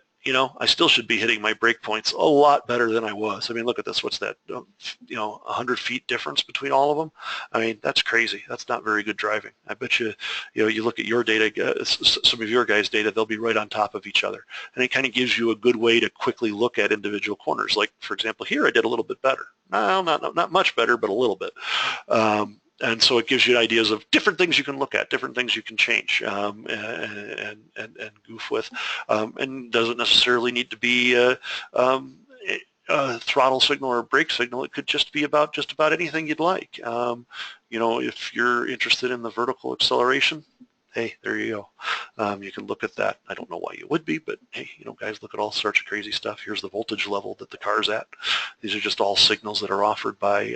I still should be hitting my brake points a lot better than I was. I mean, look at this. What's that? 100 feet difference between all of them. I mean, that's crazy. That's not very good driving. I bet you, you look at your data, some of your guys' data, they'll be right on top of each other. And it kind of gives you a good way to quickly look at individual corners. Like, for example, here I did a little bit better. No, not much better, but a little bit. And so it gives you ideas of different things you can look at, different things you can change and goof with, and doesn't necessarily need to be a throttle signal or a brake signal. It could just be about just about anything you'd like. If you're interested in the vertical acceleration, hey, there you go. You can look at that. I don't know why you would be, but hey, guys look at all sorts of crazy stuff. Here's the voltage level that the car's at. These are just all signals that are offered by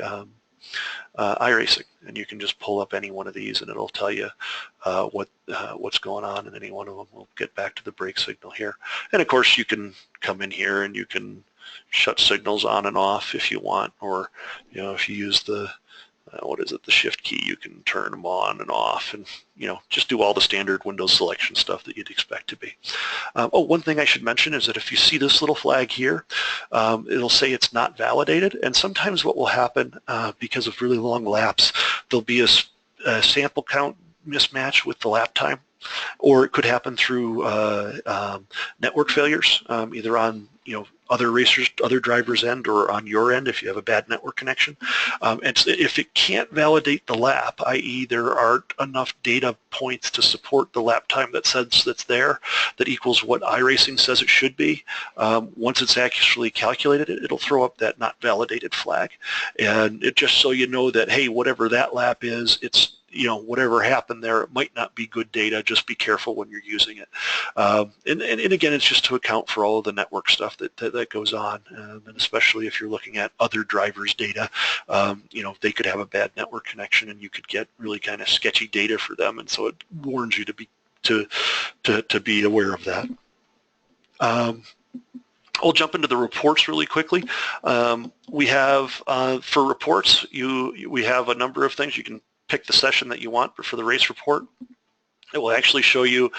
iRacing, and you can just pull up any one of these and it'll tell you what's going on, and any one of them will get back to the brake signal here. And of course you can come in here and you can shut signals on and off if you want, or if you use the the shift key, you can turn them on and off, and just do all the standard Windows selection stuff that you'd expect to be. One thing I should mention is that if you see this little flag here, it'll say it's not validated, and sometimes what will happen because of really long laps, there'll be a sample count mismatch with the lap time, or it could happen through network failures, either on other drivers' end or on your end if you have a bad network connection. And if it can't validate the lap, i.e. there aren't enough data points to support the lap time that's there that equals what iRacing says it should be, once it's actually calculated, it'll throw up that not validated flag. And it just so you know that, hey, whatever that lap is, it's whatever happened there, it might not be good data. Just be careful when you're using it. And again, it's just to account for all of the network stuff that goes on, and especially if you're looking at other drivers' data, they could have a bad network connection, and you could get really kind of sketchy data for them, and so it warns you to be aware of that. I'll jump into the reports really quickly. We have for reports, we have a number of things. You can pick the session that you want, but for the race report, it will actually show you,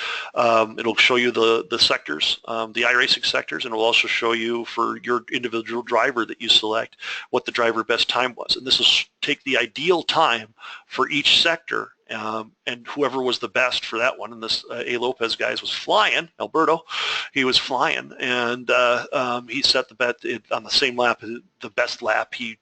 it'll show you the sectors, the iRacing sectors, and it will also show you for your individual driver that you select what the driver best time was. And this is take the ideal time for each sector, and whoever was the best for that one. And this A. Lopez guys was flying, Alberto, he was flying, and he set the bet on the same lap, the best lap. He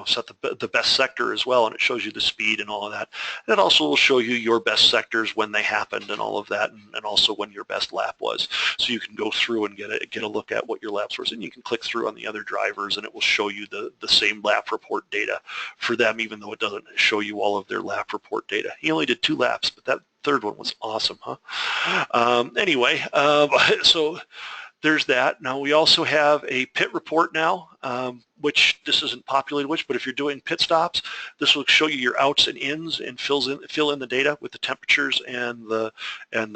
set the best sector as well, and it shows you the speed and all of that. And it also will show you your best sectors when they happened and all of that, and also when your best lap was. So you can go through and get a look at what your laps were, and you can click through on the other drivers, and it will show you the same lap report data for them, even though it doesn't show you all of their lap report data. He only did 2 laps, but that third one was awesome, huh? Anyway, so there's that. Now we also have a pit report now, which this isn't populated with, but if you're doing pit stops, this will show you your outs and ins and fill in the data with the temperatures and the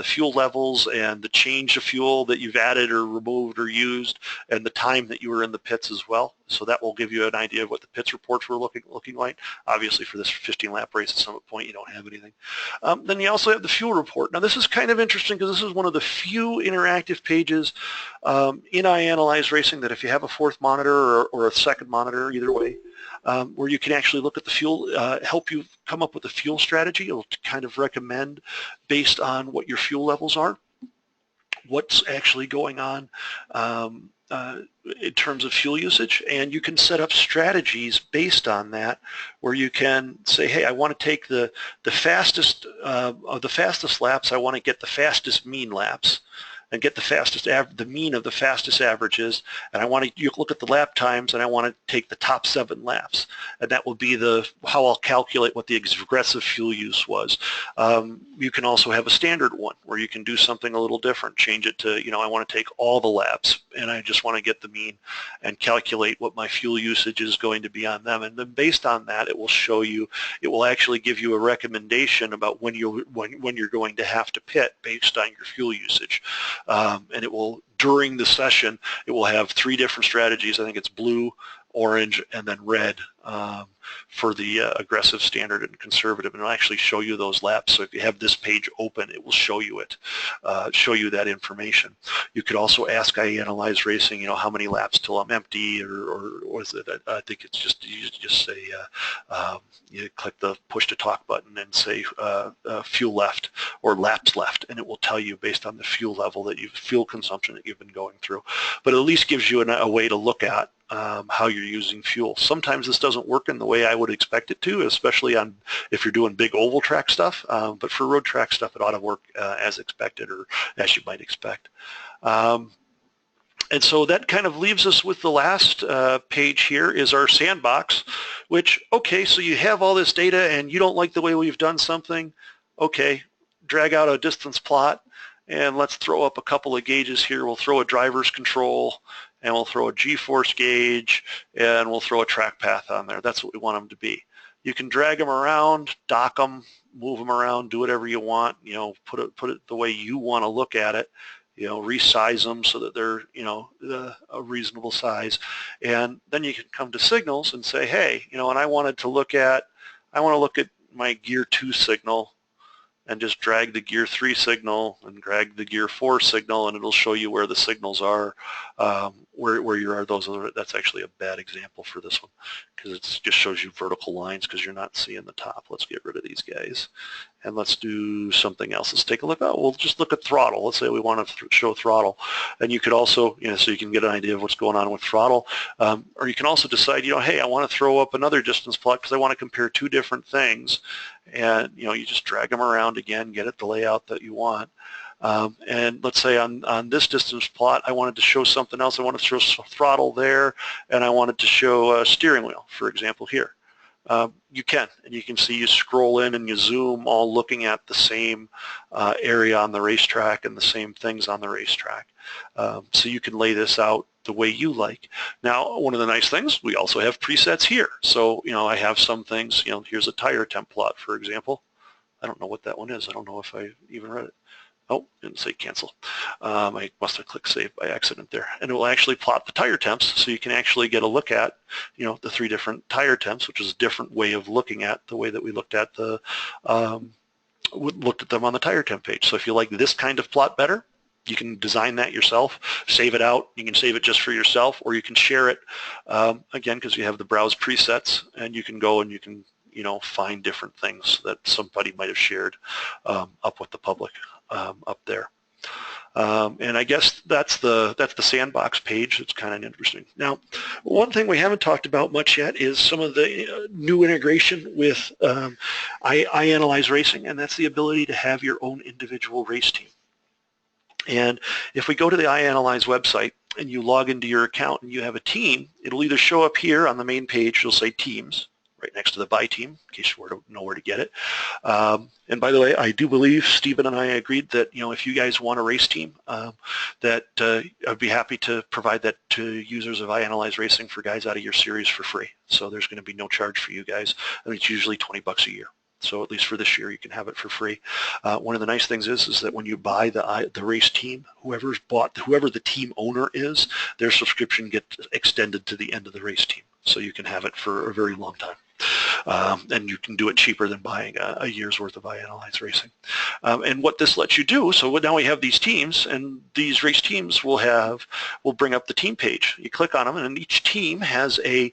fuel levels and the change of fuel that you've added or removed or used, and the time that you were in the pits as well. So that will give you an idea of what the pits reports were looking like. Obviously for this 15-lap race at some point you don't have anything. Then you also have the fuel report. Now this is kind of interesting because this is one of the few interactive pages in iAnalyze Racing that if you have a 4th monitor or a 2nd monitor, either way, where you can actually look at the fuel, help you come up with a fuel strategy. It'll kind of recommend based on what your fuel levels are, what's actually going on in terms of fuel usage, and you can set up strategies based on that, where you can say, hey, I want to take the fastest of the fastest laps, I want to get the fastest mean laps, and get the mean of the fastest averages, and I want to you look at the lap times, and I want to take the top 7 laps, and that will be how I'll calculate what the aggressive fuel use was. You can also have a standard one where you can do something a little different, change it to, I want to take all the laps, and I just want to get the mean and calculate what my fuel usage is going to be on them, and then based on that, it will actually give you a recommendation about when you're going to have to pit based on your fuel usage. And it will, during the session, it will have 3 different strategies. I think it's blue, orange, and then red for the aggressive, standard, and conservative, and it'll actually show you those laps. So if you have this page open, it will show you it, show you that information. You could also ask iAnalyze Racing, how many laps till I'm empty, or is it? I think it's you just say you click the push to talk button and say fuel left or laps left, and it will tell you based on the fuel level fuel consumption that you've been going through. But it at least gives you a way to look at how you're using fuel. Sometimes this doesn't work in the way I would expect it to, especially if you're doing big oval track stuff, but for road track stuff it ought to work as expected, or as you might expect. And so that kind of leaves us with the last page here is our sandbox, which, okay, so you have all this data and you don't like the way we've done something, okay, drag out a distance plot, and let's throw up a couple of gauges here. We'll throw a driver's control, and we'll throw a G-force gauge, and we'll throw a track path on there. That's what we want them to be. You can drag them around, dock them, move them around, do whatever you want, put it the way you want to look at it, resize them so that they're, a reasonable size. And then you can come to signals and say, hey, and I want to look at my gear 2 signal, and just drag the gear 3 signal and drag the gear 4 signal, and it'll show you where the signals are, where you are. That's actually a bad example for this one, because it just shows you vertical lines because you're not seeing the top. Let's get rid of these guys, and let's do something else. Let's take a look. We'll just look at throttle. Let's say we want to show throttle, and you could also, so you can get an idea of what's going on with throttle, or you can also decide, hey, I want to throw up another distance plot because I want to compare 2 different things. And you just drag them around again, get it the layout that you want. And let's say on this distance plot, I wanted to show something else. I wanted to show throttle there, and I wanted to show a steering wheel, for example, here. You can, and you can see you scroll in and you zoom, all looking at the same area on the racetrack and the same things on the racetrack. So you can lay this out the way you like. Now, one of the nice things, we also have presets here. So, I have some things, here's a tire temp plot, for example. I don't know what that one is. I don't know if I even read it. Oh, didn't say cancel. I must have clicked save by accident there. And it will actually plot the tire temps, so you can actually get a look at, the 3 different tire temps, which is a different way of looking at the way that we looked at them on the tire temp page. So if you like this kind of plot better, you can design that yourself, save it out. You can save it just for yourself, or you can share it, again, because you have the browse presets, and you can go and you can, find different things that somebody might have shared up with the public up there. And I guess that's the sandbox page. It's kind of interesting. Now, one thing we haven't talked about much yet is some of the new integration with iAnalyze Racing, and that's the ability to have your own individual race team. And if we go to the iAnalyze website and you log into your account and you have a team, it'll either show up here on the main page, you'll say teams, right next to the by team, in case you know where to get it. And by the way, I do believe Stephen and I agreed that, if you guys want a race team, that I'd be happy to provide that to users of iAnalyze Racing for guys out of your series for free. So there's going to be no charge for you guys. I mean, it's usually $20 a year. So at least for this year, you can have it for free. One of the nice things is that when you buy the race team, whoever the team owner is, their subscription gets extended to the end of the race team. So you can have it for a very long time. And you can do it cheaper than buying a year's worth of iAnalyze Racing. And what this lets you do, so now we have these teams, and these race teams will bring up the team page. You click on them, and each team has a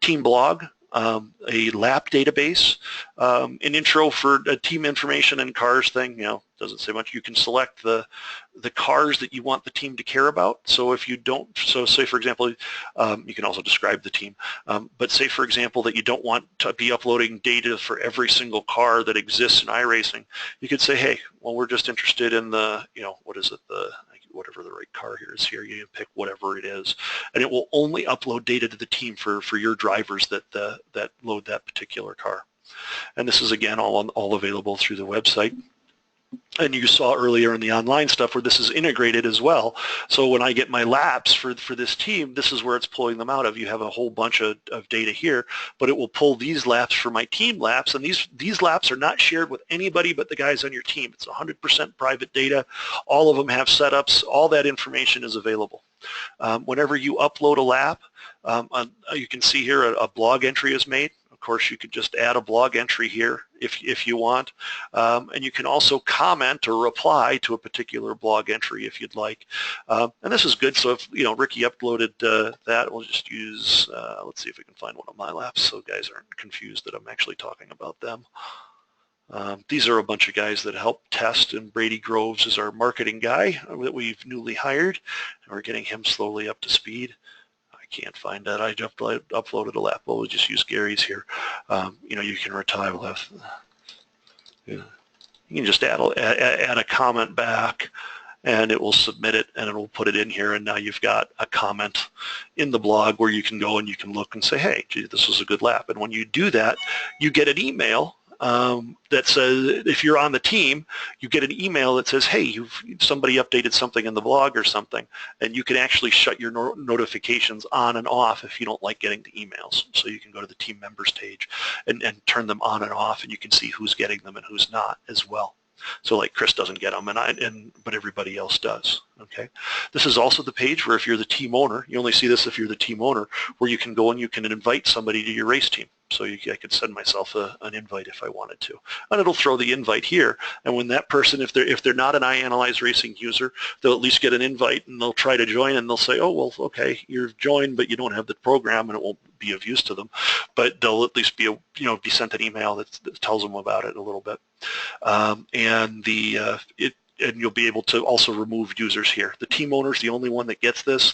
team blog, a lap database, an intro for a team information and cars thing, doesn't say much. You can select the cars that you want the team to care about. So if you don't, so say for example, you can also describe the team, but say for example that you don't want to be uploading data for every single car that exists in iRacing, you could say, hey, well, we're just interested in the, what is it, whatever the right car here is here, you pick whatever it is, and it will only upload data to the team for your drivers that load that particular car. And this is again all available through the website. And you saw earlier in the online stuff where this is integrated as well. So when I get my laps for this team, this is where it's pulling them out of. You have a whole bunch of data here, but it will pull these laps for my team laps, and these laps are not shared with anybody but the guys on your team. It's 100% private data. All of them have setups. All that information is available. Whenever you upload a lap, you can see here a blog entry is made. Of course, you could just add a blog entry here if you want, and you can also comment or reply to a particular blog entry if you'd like. And this is good. So if Ricky uploaded that, we'll just use. Let's see if we can find one of my laps, so guys aren't confused that I'm actually talking about them. These are a bunch of guys that help test, and Brady Groves is our marketing guy that we've newly hired, and we're getting him slowly up to speed. Can't find that. I just uploaded a lap. We'll just use Gary's here. You can retire left. You can just add a comment back, and it will submit it, and it will put it in here, and now you've got a comment in the blog where you can go and you can look and say, hey, gee, this was a good lap. And when you do that, you get an email that says, if you're on the team, you get an email that says, hey, somebody updated something in the blog or something, and you can actually shut your notifications on and off if you don't like getting the emails. So you can go to the team members page and turn them on and off, and you can see who's getting them and who's not as well. So like Chris doesn't get them, but everybody else does. Okay. This is also the page where if you're the team owner, you only see this if you're the team owner, where you can go and you can invite somebody to your race team. So I could send myself an invite if I wanted to, and it'll throw the invite here. And when that person, if they're not an iAnalyze Racing user, they'll at least get an invite, and they'll try to join, and they'll say, oh well, okay, you're joined, but you don't have the program, and it won't be of use to them. But they'll at least be sent an email that tells them about it a little bit, and you'll be able to also remove users here. The team owner is the only one that gets this.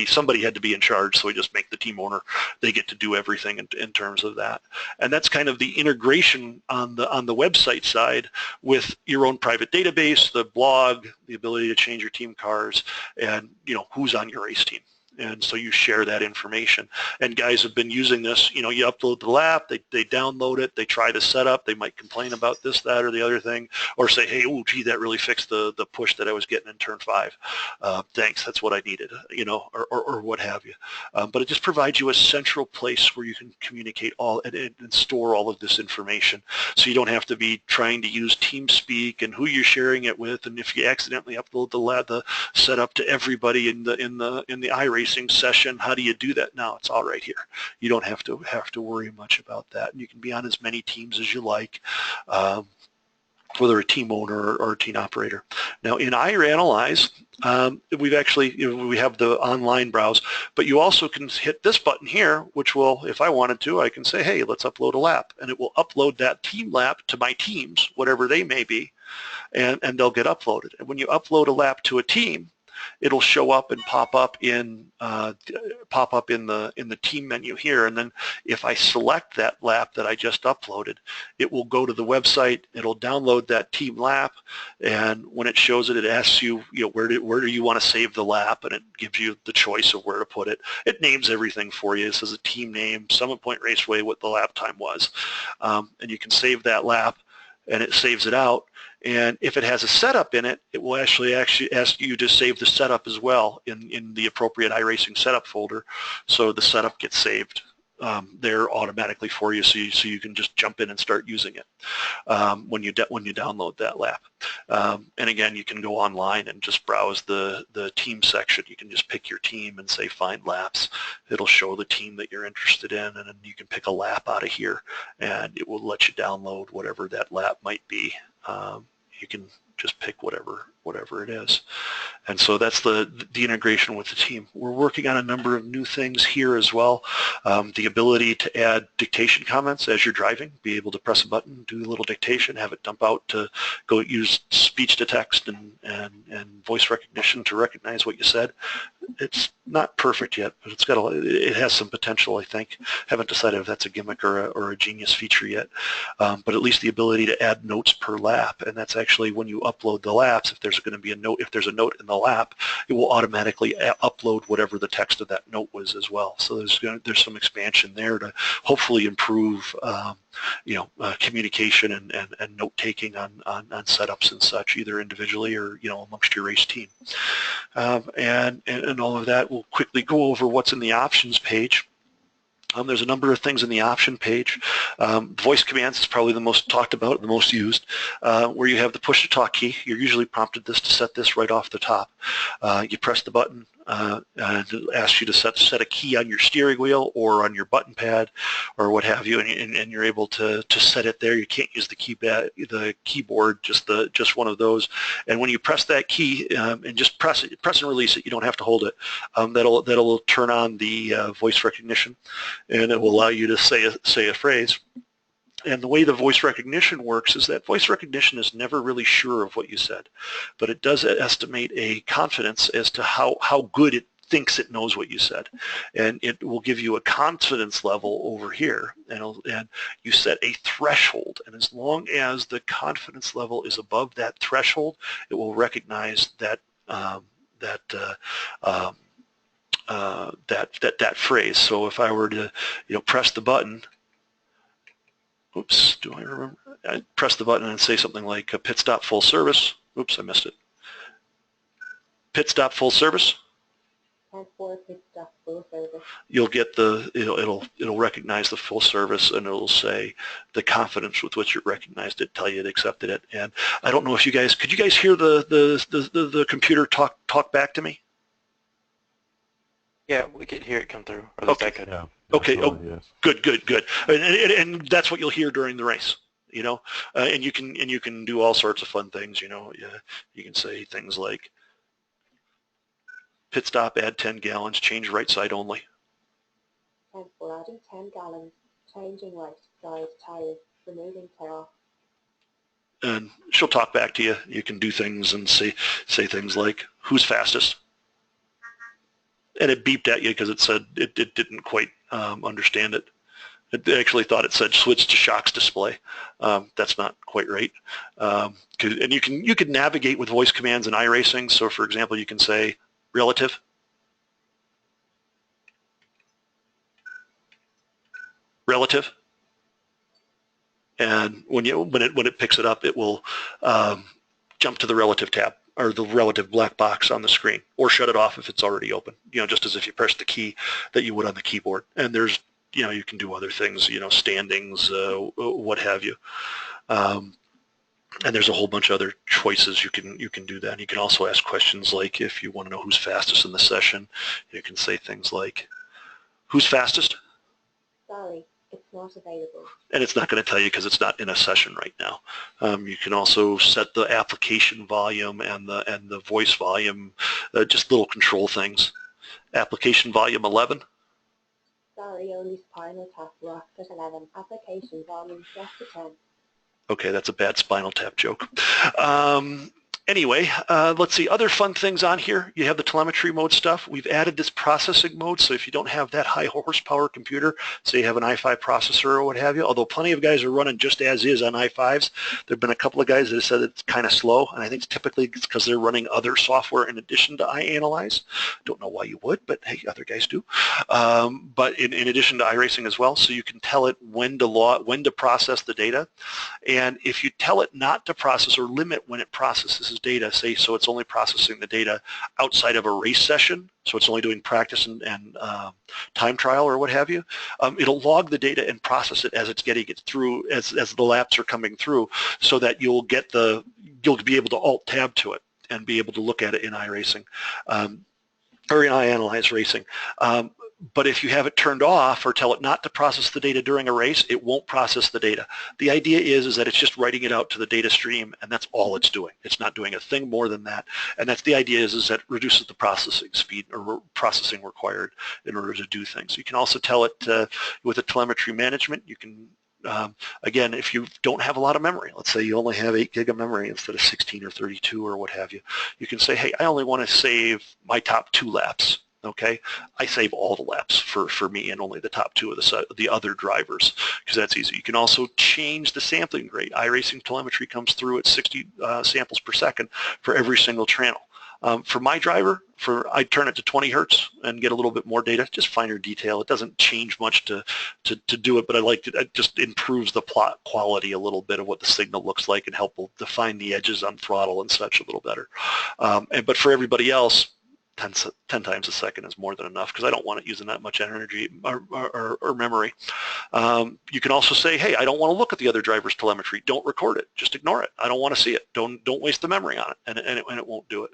Somebody had to be in charge, so we just make the team owner. They get to do everything in terms of that. And that's kind of the integration on the website side with your own private database, the blog, the ability to change your team cars, and who's on your race team. And so you share that information. And guys have been using this, you upload the lap, they download it, they try to set up, they might complain about this, that, or the other thing, or say, hey, oh, gee, that really fixed the push that I was getting in turn 5. Thanks, that's what I needed, or what have you. But it just provides you a central place where you can communicate all and store all of this information. So you don't have to be trying to use TeamSpeak and who you're sharing it with, and if you accidentally upload the setup to everybody in the iRacing session, how do you do that? Now it's all right here. You don't have to worry much about that, and you can be on as many teams as you like, whether a team owner or a team operator. Now in iAnalyze, we have the online browse, but you also can hit this button here, which will, if I wanted to, I can say, hey, let's upload a lap, and it will upload that team lap to my teams, whatever they may be, and they'll get uploaded. And when you upload a lap to a team, it'll show up and pop up in the team menu here, and then if I select that lap that I just uploaded, it will go to the website, it'll download that team lap, and when it shows it, it asks you, where do you want to save the lap, and it gives you the choice of where to put it. It names everything for you. It says a team name, Summit Point Raceway, what the lap time was, and you can save that lap, and it saves it out. And if it has a setup in it, it will actually ask you to save the setup as well in the appropriate iRacing setup folder. So the setup gets saved there automatically for you, so you can just jump in and start using it when you download that lap. And again, you can go online and just browse the team section. You can just pick your team and say find laps. It'll show the team that you're interested in, and then you can pick a lap out of here, and it will let you download whatever that lap might be. You can just pick whatever it is. And so that's the integration with the team. We're working on a number of new things here as well. The ability to add dictation comments as you're driving, be able to press a button, do a little dictation, have it dump out to go use speech to text and voice recognition to recognize what you said. It's not perfect yet, but it has some potential, I think. Haven't decided if that's a gimmick or a genius feature yet, but at least the ability to add notes per lap, and that's actually when you upload the laps. If there's going to be a note, if there's a note in the lap, it will automatically upload whatever the text of that note was as well. So there's some expansion there to hopefully improve communication and note taking on setups and such, either individually or amongst your race team. And all of that. We'll quickly go over what's in the options page. There's a number of things in the option page. Voice commands is probably the most talked about, the most used, where you have the push-to-talk key. You're usually prompted to set this right off the top. You press the button, and it asks you to set a key on your steering wheel or on your button pad or what have you, and you're able to set it there. You can't use the keyboard, just one of those. And when you press that key and just press and release it, you don't have to hold it. That'll turn on the voice recognition, and it will allow you to say a phrase. And the way the voice recognition works is that voice recognition is never really sure of what you said, but it does estimate a confidence as to how good it thinks it knows what you said. And it will give you a confidence level over here, and you set a threshold. And as long as the confidence level is above that threshold, it will recognize that that phrase. So if I were to press the button, oops, do I remember? I press the button and say something like pit stop full service. Oops, I missed it. Pit stop full service. Pit stop full service. You'll get it'll recognize the full service, and it'll say the confidence with which it recognized it, tell you it accepted it. And I don't know if could you guys hear the computer talk back to me? Yeah, we could hear it come through. Or Okay. Yeah. Okay. Oh, Yes. good. And that's what you'll hear during the race. And you can do all sorts of fun things. You can say things like pit stop, add 10 gallons, change right side only. Temp, we're adding 10 gallons, changing right side tires, removing tire. And she'll talk back to you. You can do things and say things like, who's fastest? And it beeped at you because it said it didn't quite understand it. It actually thought it said switch to shocks display. That's not quite right. And you can navigate with voice commands in iRacing. So for example, you can say relative. Relative. And when it picks it up, it will jump to the relative tab, or the relative black box on the screen, or shut it off if it's already open, just as if you press the key that you would on the keyboard. And there's, you can do other things, standings, what have you. And there's a whole bunch of other choices you can do that. You can also ask questions like, if you want to know who's fastest in the session, you can say things like, who's fastest? Sorry, it's not available. And it's not going to tell you because it's not in a session right now. You can also set the application volume and the voice volume, just little control things. Application volume 11. Sorry, only spinal tap works at 11. Application volume set to 10. Okay, that's a bad Spinal Tap joke. Anyway, let's see, other fun things on here. You have the telemetry mode stuff. We've added this processing mode, so if you don't have that high horsepower computer, say you have an i5 processor or what have you, although plenty of guys are running just as is on i5s, there have been a couple of guys that have said it's kind of slow, and I think it's typically because they're running other software in addition to iAnalyze. Don't know why you would, but hey, other guys do. But in addition to iRacing as well, so you can tell it when to process the data, and if you tell it not to process or limit when it processes data, say, so it's only processing the data outside of a race session, so it's only doing practice and time trial or what have you, it'll log the data and process it as it's getting it through, as the laps are coming through, so that you'll be able to alt-tab to it and be able to look at it in iRacing or in iAnalyze Racing. But if you have it turned off or tell it not to process the data during a race, it won't process the data. The idea is that it's just writing it out to the data stream, and that's all it's doing. It's not doing a thing more than that. And that's the idea is that it reduces the processing speed or processing required in order to do things. You can also tell it with the telemetry management, you can again, if you don't have a lot of memory, let's say you only have 8 gig of memory instead of 16 or 32 or what have you, you can say, hey, I only want to save my top 2 laps. Okay, I save all the laps for me and only the top 2 of the other drivers because that's easy. You can also change the sampling rate. iRacing telemetry comes through at 60 samples per second for every single channel. For my driver, I turn it to 20 hertz and get a little bit more data, just finer detail. It doesn't change much to do it, but I like it. It just improves the plot quality a little bit of what the signal looks like and help define the edges on throttle and such a little better. But for everybody else, 10 times a second is more than enough because I don't want it using that much energy or memory. You can also say, hey, I don't want to look at the other driver's telemetry. Don't record it. Just ignore it. I don't want to see it. Don't waste the memory on it, and it won't do it.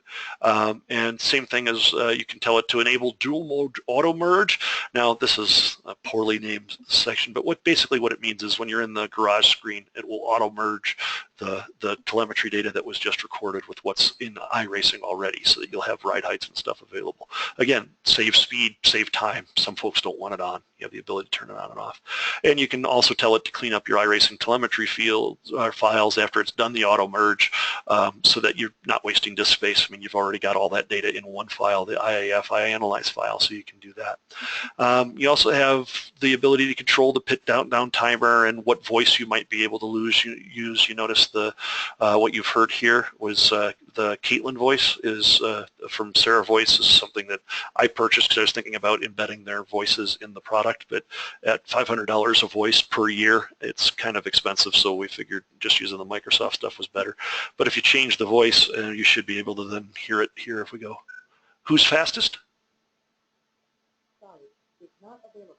And same thing as you can tell it to enable dual mode auto merge. Now this is a poorly named section, but basically what it means is when you're in the garage screen, it will auto merge the telemetry data that was just recorded with what's in iRacing already, so that you'll have ride heights and stuff available. Again, save speed, save time. Some folks don't want it on. You have the ability to turn it on and off. And you can also tell it to clean up your iRacing telemetry files after it's done the auto merge, so that you're not wasting disk space. I mean, you've already got all that data in one file, the iAnalyze file, so you can do that. You also have the ability to control the pit down timer and what voice you might be able to use. You notice what you've heard here was the Caitlin voice is from Sarah Voice is something that I purchased because I was thinking about embedding their voices in the product, but at $500 a voice per year, it's kind of expensive, so we figured just using the Microsoft stuff was better. But if you change the voice, you should be able to then hear it here if we go. Who's fastest? Sorry, it's not available.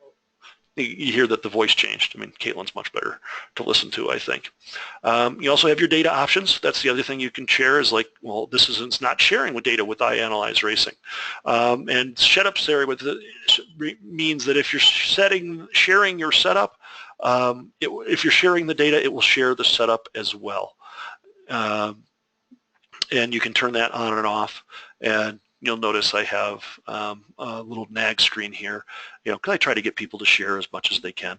You hear that the voice changed. I mean, Caitlin's much better to listen to, I think. You also have your data options. That's the other thing you can share is like, well, this is not sharing with data with iAnalyze Racing. And setup area means that if you're sharing your setup, if you're sharing the data, it will share the setup as well. And you can turn that on and off. And you'll notice I have a little nag screen here, because I try to get people to share as much as they can.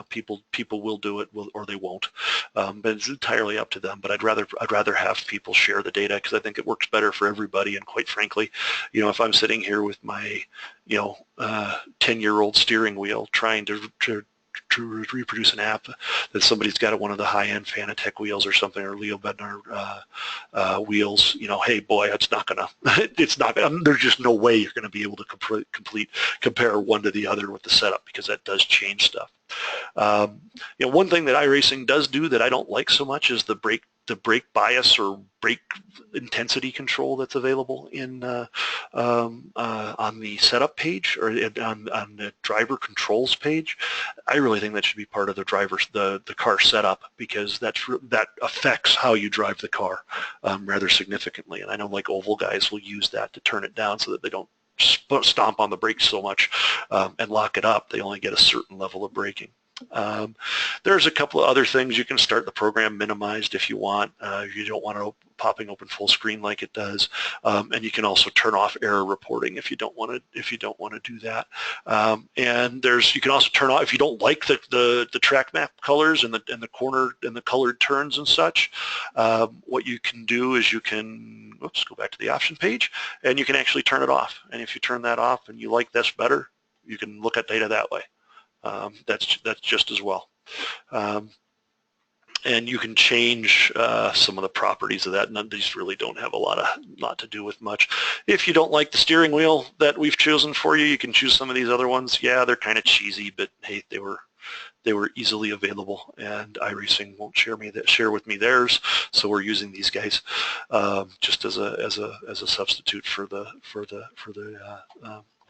People will do it or they won't, but it's entirely up to them. But I'd rather have people share the data because I think it works better for everybody. And quite frankly, if I'm sitting here with my 10-year-old steering wheel trying to reproduce an app that somebody's got at one of the high-end Fanatec wheels or something, or Leo Bednar wheels, hey boy, there's just no way you're going to be able to compare one to the other with the setup, because that does change stuff. One thing that iRacing does do that I don't like so much is the brake bias or brake intensity control that's available in on the setup page or on the driver controls page. I really think that should be part of the the car setup, because that affects how you drive the car rather significantly. And I know like oval guys will use that to turn it down so that they don't stomp on the brakes so much and lock it up. They only get a certain level of braking. There's a couple of other things. You can start the program minimized if you want. If you don't want it popping open full screen like it does, and you can also turn off error reporting if you don't want to do that. And you can also turn off if you don't like the track map colors and the corner and the colored turns and such. What you can do is you can go back to the option page, and you can actually turn it off. And if you turn that off and you like this better, you can look at data that way. That's just as well. And you can change some of the properties of that. None of these really don't have a lot to do with much. If you don't like the steering wheel that we've chosen for you, you can choose some of these other ones. Yeah, they're kind of cheesy, but hey, they were easily available, and iRacing won't share with me theirs, so we're using these guys just as a substitute for the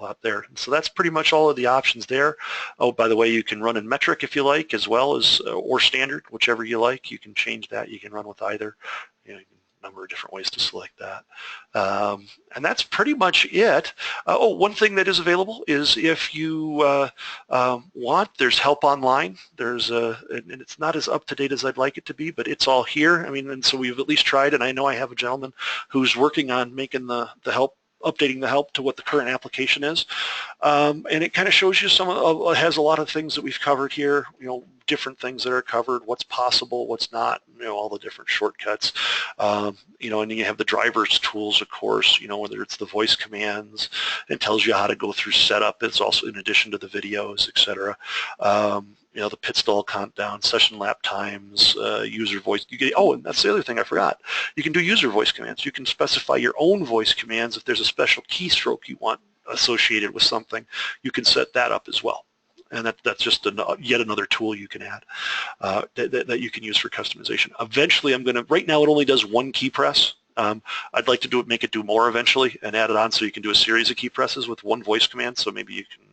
lot there. And so that's pretty much all of the options there. Oh, by the way, you can run in metric if you like, as well as or standard, whichever you like. You can change that. You can run with either. You can number of different ways to select that. And that's pretty much it. Oh, one thing that is available is if you want, there's help online. There's and it's not as up to date as I'd like it to be, but it's all here. I mean, and so we've at least tried, and I know I have a gentleman who's working on making the help, updating the help to what the current application is. And it kind of shows you it has a lot of things that we've covered here, different things that are covered, what's possible, what's not, all the different shortcuts. And then you have the driver's tools, of course, whether it's the voice commands, it tells you how to go through setup. It's also in addition to the videos, etc. The pit stall countdown, session lap times, user voice. And that's the other thing I forgot. You can do user voice commands. You can specify your own voice commands. If there's a special keystroke you want associated with something, you can set that up as well. And that's just yet another tool you can add that you can use for customization. Eventually, right now it only does one key press. I'd like to make it do more eventually and add it on so you can do a series of key presses with one voice command, so maybe you can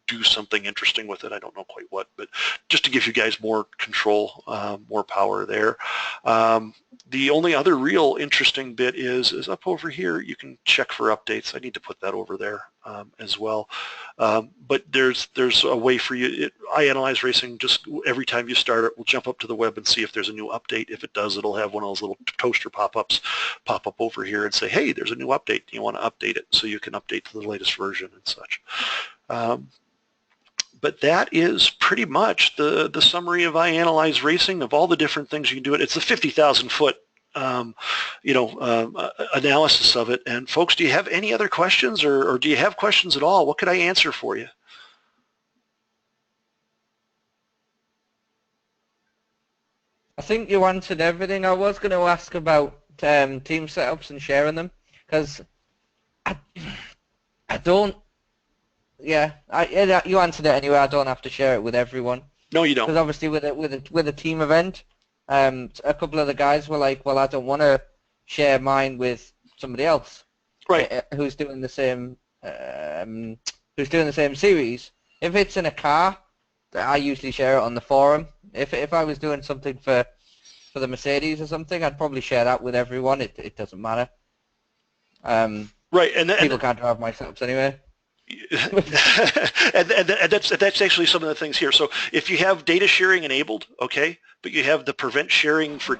do something interesting with it. I don't know quite what, but just to give you guys more control, more power there. The only other real interesting bit is up over here. You can check for updates. I need to put that over there as well. But there's a way for you. iAnalyze Racing, just every time you start it, will jump up to the web and see if there's a new update. If it does, it'll have one of those little toaster pop-ups pop up over here and say, hey, there's a new update. Do you want to update it? So you can update to the latest version and such. But that is pretty much the summary of iAnalyze Racing, of all the different things you can do it. It's a 50,000-foot analysis of it. And folks, do you have any other questions, or do you have questions at all? What could I answer for you? I think you answered everything. I was going to ask about team setups and sharing them, because I don't. Yeah, you answered it anyway. I don't have to share it with everyone. No, you don't. Because obviously with a team event, a couple of the guys were like, "Well, I don't want to share mine with somebody else, right? Who's doing the same series. If it's in a car, I usually share it on the forum. If I was doing something for the Mercedes or something, I'd probably share that with everyone. It doesn't matter. Right, and people can't drive my setups anyway. and that's actually some of the things here. So if you have data sharing enabled, okay, but you have the prevent sharing for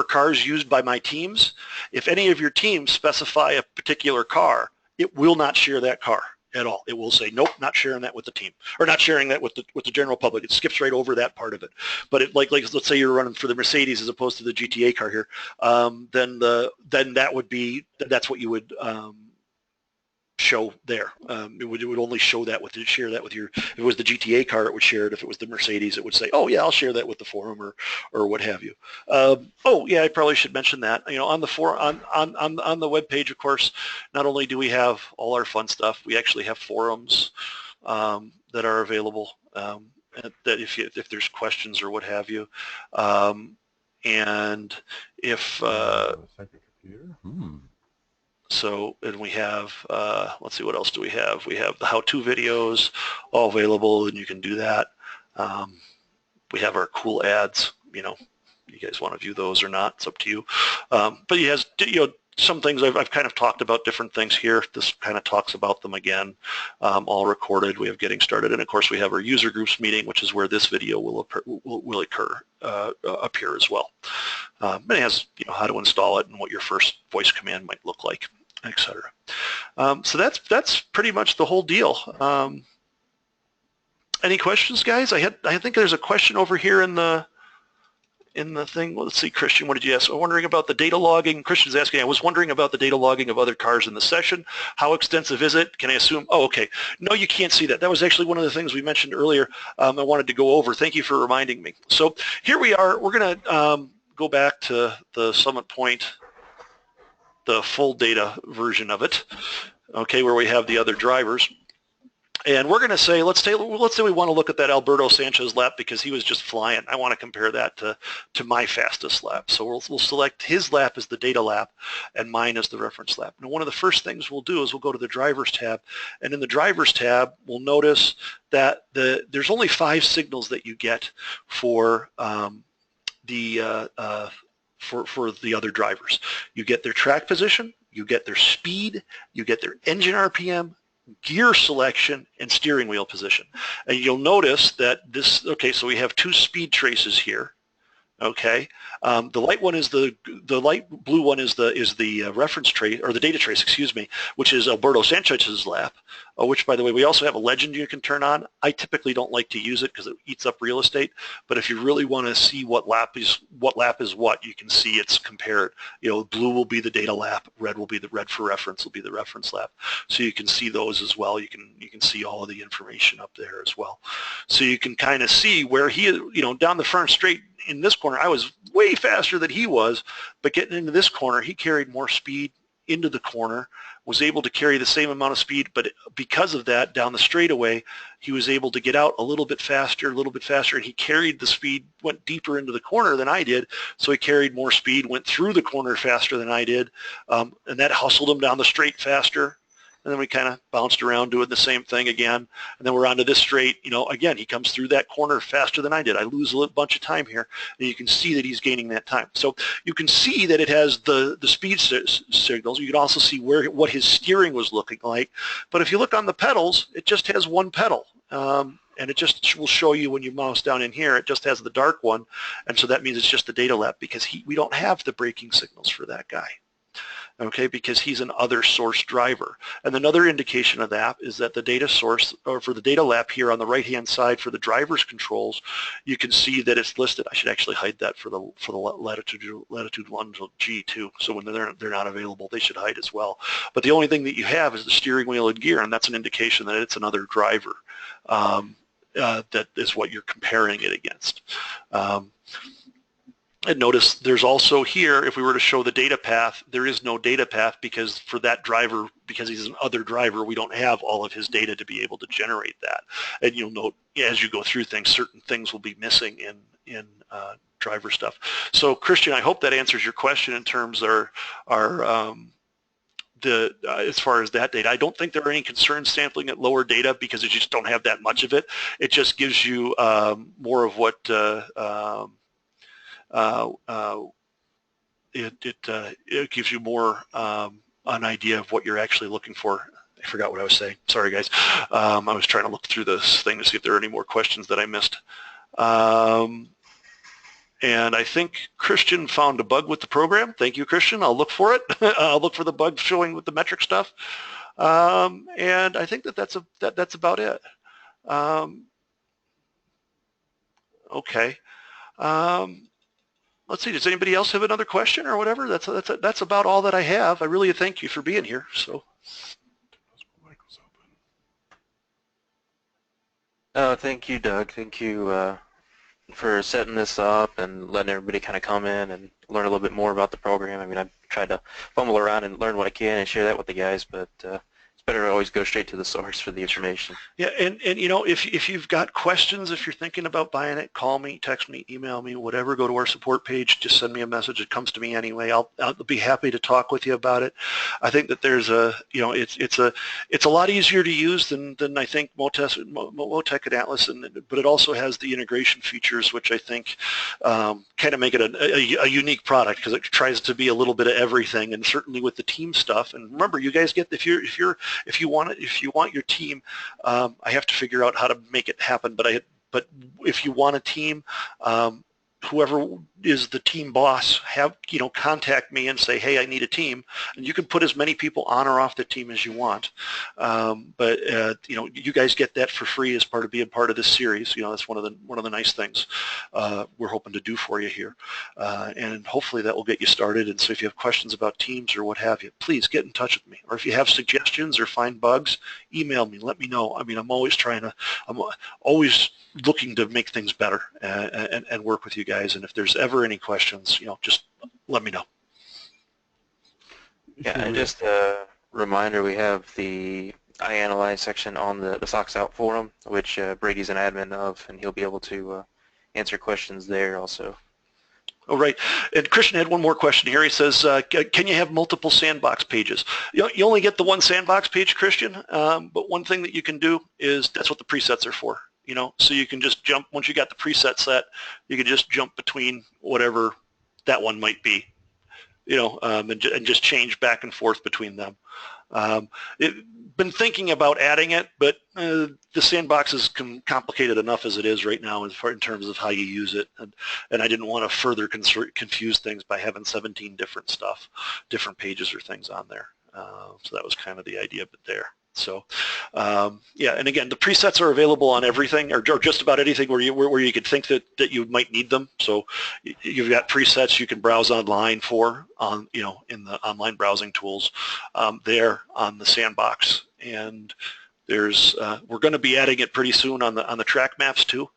cars used by my teams, if any of your teams specify a particular car, it will not share that car at all. It will say, nope, not sharing that with the team, or not sharing that with the general public. It skips right over that part of it. But it, like let's say you're running for the Mercedes as opposed to the GTA car here, then that's what you would show there. It would only show that share that with your. If it was the GTA car, it would share it. If it was the Mercedes, it would say, oh yeah, I'll share that with the forum or what have you. Oh yeah, I probably should mention that. On the on the web page, of course, not only do we have all our fun stuff, we actually have forums that are available. That if there's questions or what have you, and if. So, and we have, let's see, what else do we have? We have the how-to videos all available, and you can do that. We have our cool ads, you guys want to view those or not, it's up to you. But he has, some things I've kind of talked about different things here. This kind of talks about them again, all recorded. We have getting started, and of course we have our user groups meeting, which is where this video will appear as well. And it has how to install it and what your first voice command might look like, etc. So that's pretty much the whole deal. Any questions, guys? I think there's a question over here in the thing. Well, let's see, Christian, what did you ask? I'm wondering about the data logging. Christian's asking, I was wondering about the data logging of other cars in the session. How extensive is it? Can I assume? Oh, okay. No, you can't see that. That was actually one of the things we mentioned earlier I wanted to go over. Thank you for reminding me. So here we are. We're going to go back to the Summit Point, the full data version of it, okay, where we have the other drivers. And we're going to say, let's say we want to look at that Alberto Sanchez lap because he was just flying. I want to compare that to my fastest lap. So we'll select his lap as the data lap and mine as the reference lap. Now, one of the first things we'll do is we'll go to the drivers tab. And in the drivers tab, we'll notice that there's only 5 signals that you get for the for the other drivers. You get their track position, you get their speed, you get their engine RPM, gear selection, and steering wheel position. And you'll notice that this, okay, so we have two speed traces here. Okay, the light one is the light blue one is the reference trace, or the data trace, excuse me, which is Alberto Sanchez's lap, which, by the way, we also have a legend you can turn on. I typically don't like to use it because it eats up real estate, but if you really want to see what lap is what, you can see it's compared. You know, blue will be the data lap, red will be the red for reference, will be the reference lap. So you can see those as well. You can see all of the information up there as well. So you can kind of see where he, you know, down the front straight in this corner, I was way faster than he was, but getting into this corner, he carried more speed into the corner, was able to carry the same amount of speed, but because of that, down the straightaway, he was able to get out a little bit faster, and he carried the speed, went deeper into the corner than I did, so he carried more speed, went through the corner faster than I did, and that hustled him down the straight faster. And then we kind of bounced around doing the same thing again. And then we're onto this straight. You know, again, he comes through that corner faster than I did. I lose a bunch of time here. And you can see that he's gaining that time. So you can see that it has the speed signals. You can also see what his steering was looking like. But if you look on the pedals, it just has one pedal. And it just will show you when you mouse down in here, it just has the dark one. And so that means it's just the data lap because we don't have the braking signals for that guy. Okay, because he's an other source driver. And another indication of that is that the data source, or for the data lap here on the right-hand side for the driver's controls, you can see that it's listed. I should actually hide that for the latitude, longitude G too. So when they're not available, they should hide as well. But the only thing that you have is the steering wheel and gear, and that's an indication that it's another driver. That is what you're comparing it against. And notice there's also here, if we were to show the data path, there is no data path because for that driver, because he's an other driver, we don't have all of his data to be able to generate that. And you'll note as you go through things, certain things will be missing in driver stuff. So Christian, I hope that answers your question in terms of as far as that data. I don't think there are any concerns sampling at lower data because you just don't have that much of it. It just gives you more of what it gives you more an idea of what you're actually looking for. I forgot what I was saying. Sorry, guys. I was trying to look through this thing to see if there are any more questions that I missed. And I think Christian found a bug with the program. Thank you, Christian. I'll look for it. I'll look for the bug showing with the metric stuff. And I think that's about it. Okay. Let's see. Does anybody else have another question or whatever? That's about all that I have. I really thank you for being here. So. Thank you, Doug. Thank you for setting this up and letting everybody kind of come in and learn a little bit more about the program. I mean, I've tried to fumble around and learn what I can and share that with the guys, but it's better to always go straight to the source for the information. Yeah, and you know, if you've got questions, if you're thinking about buying it, call me, text me, email me, whatever. Go to our support page. Just send me a message. It comes to me anyway. I'll be happy to talk with you about it. I think that there's it's a lot easier to use than I think Motec and Atlas, but it also has the integration features, which I think kind of make it a unique product because it tries to be a little bit of everything, and certainly with the team stuff. And remember, you guys get if you want your team, I have to figure out how to make it happen. But if you want a team, whoever is the team boss, contact me and say, hey, I need a team, and you can put as many people on or off the team as you want. But you guys get that for free as part of being part of this series. That's one of the nice things we're hoping to do for you here, and hopefully that will get you started. And so if you have questions about teams or what have you, please get in touch with me. Or if you have suggestions or find bugs, email me. Let me know. I mean, I'm always looking to make things better and work with you guys. And if there's ever any questions, just let me know. Yeah, and just a reminder, we have the iAnalyze section on the Socks Out forum, which Brady's an admin of, and he'll be able to answer questions there also. Oh, right. And Christian had one more question here. He says, can you have multiple Sandbox pages? You only get the one Sandbox page, Christian, but one thing that you can do is that's what the presets are for. So you can just jump, once you got the preset set, you can just jump between whatever that one might be, and just change back and forth between them. Been thinking about adding it, but the Sandbox is complicated enough as it is right now in terms of how you use it, and I didn't want to further confuse things by having 17 different pages or things on there. So that was kind of the idea there. So yeah, and again, the presets are available on everything, or just about anything where you could think that you might need them. So you've got presets you can browse online for in the online browsing tools there on the Sandbox, and there's we're going to be adding it pretty soon on the track maps too,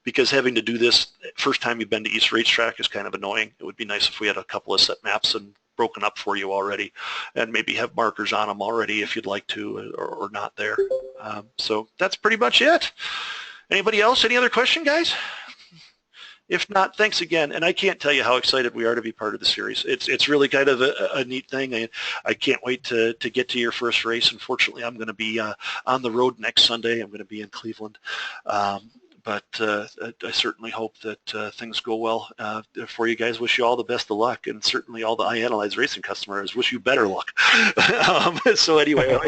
because having to do this first time you've been to East Racetrack is kind of annoying. It would be nice if we had a couple of set maps and broken up for you already, and maybe have markers on them already if you'd like to, or not there. So that's pretty much it. Anybody else? Any other question, guys? If not, thanks again. And I can't tell you how excited we are to be part of the series. It's really kind of a neat thing. I can't wait to get to your first race. Unfortunately, I'm going to be on the road next Sunday. I'm going to be in Cleveland. But I certainly hope that things go well for you guys. Wish you all the best of luck, and certainly all the iAnalyze racing customers wish you better luck. So anyway,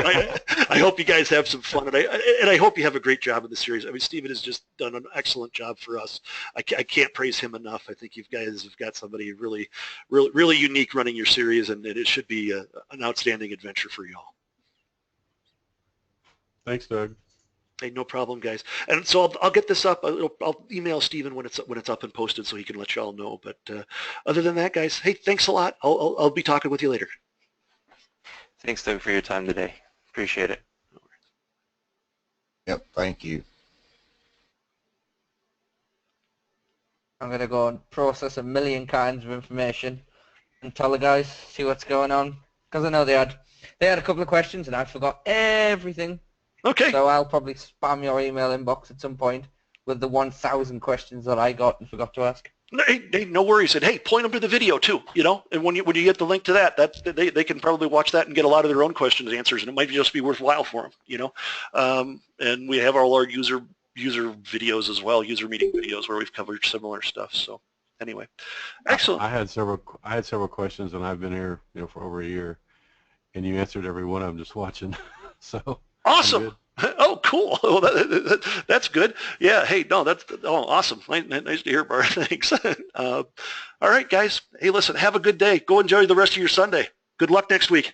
I hope you guys have some fun, and I hope you have a great job in the series. I mean, Steven has just done an excellent job for us. I can't praise him enough. I think you guys have got somebody really unique running your series, and it should be an outstanding adventure for you all. Thanks, Doug. Hey, no problem, guys. And so I'll get this up. I'll email Steven when it's up and posted, so he can let you all know. But other than that, guys, hey, thanks a lot. I'll be talking with you later. Thanks, Doug, for your time today. Appreciate it. Yep, thank you. I'm going to go and process a million kinds of information and tell the guys, see what's going on. Because I know they had a couple of questions and I forgot everything. Okay. So I'll probably spam your email inbox at some point with the 1,000 questions that I got and forgot to ask. Hey, no worries. And hey, point them to the video too, and when you get the link to that, they can probably watch that and get a lot of their own questions answers, and it might just be worthwhile for them, and we have all our user videos as well, user meeting videos where we've covered similar stuff. So anyway, excellent. I had several questions, and I've been here, for over a year, and you answered every one of them just watching. So awesome. Oh, cool. Well, that's good. Yeah. Hey, no, awesome. Nice to hear, Bart. Thanks. All right, guys. Hey, listen, have a good day. Go enjoy the rest of your Sunday. Good luck next week.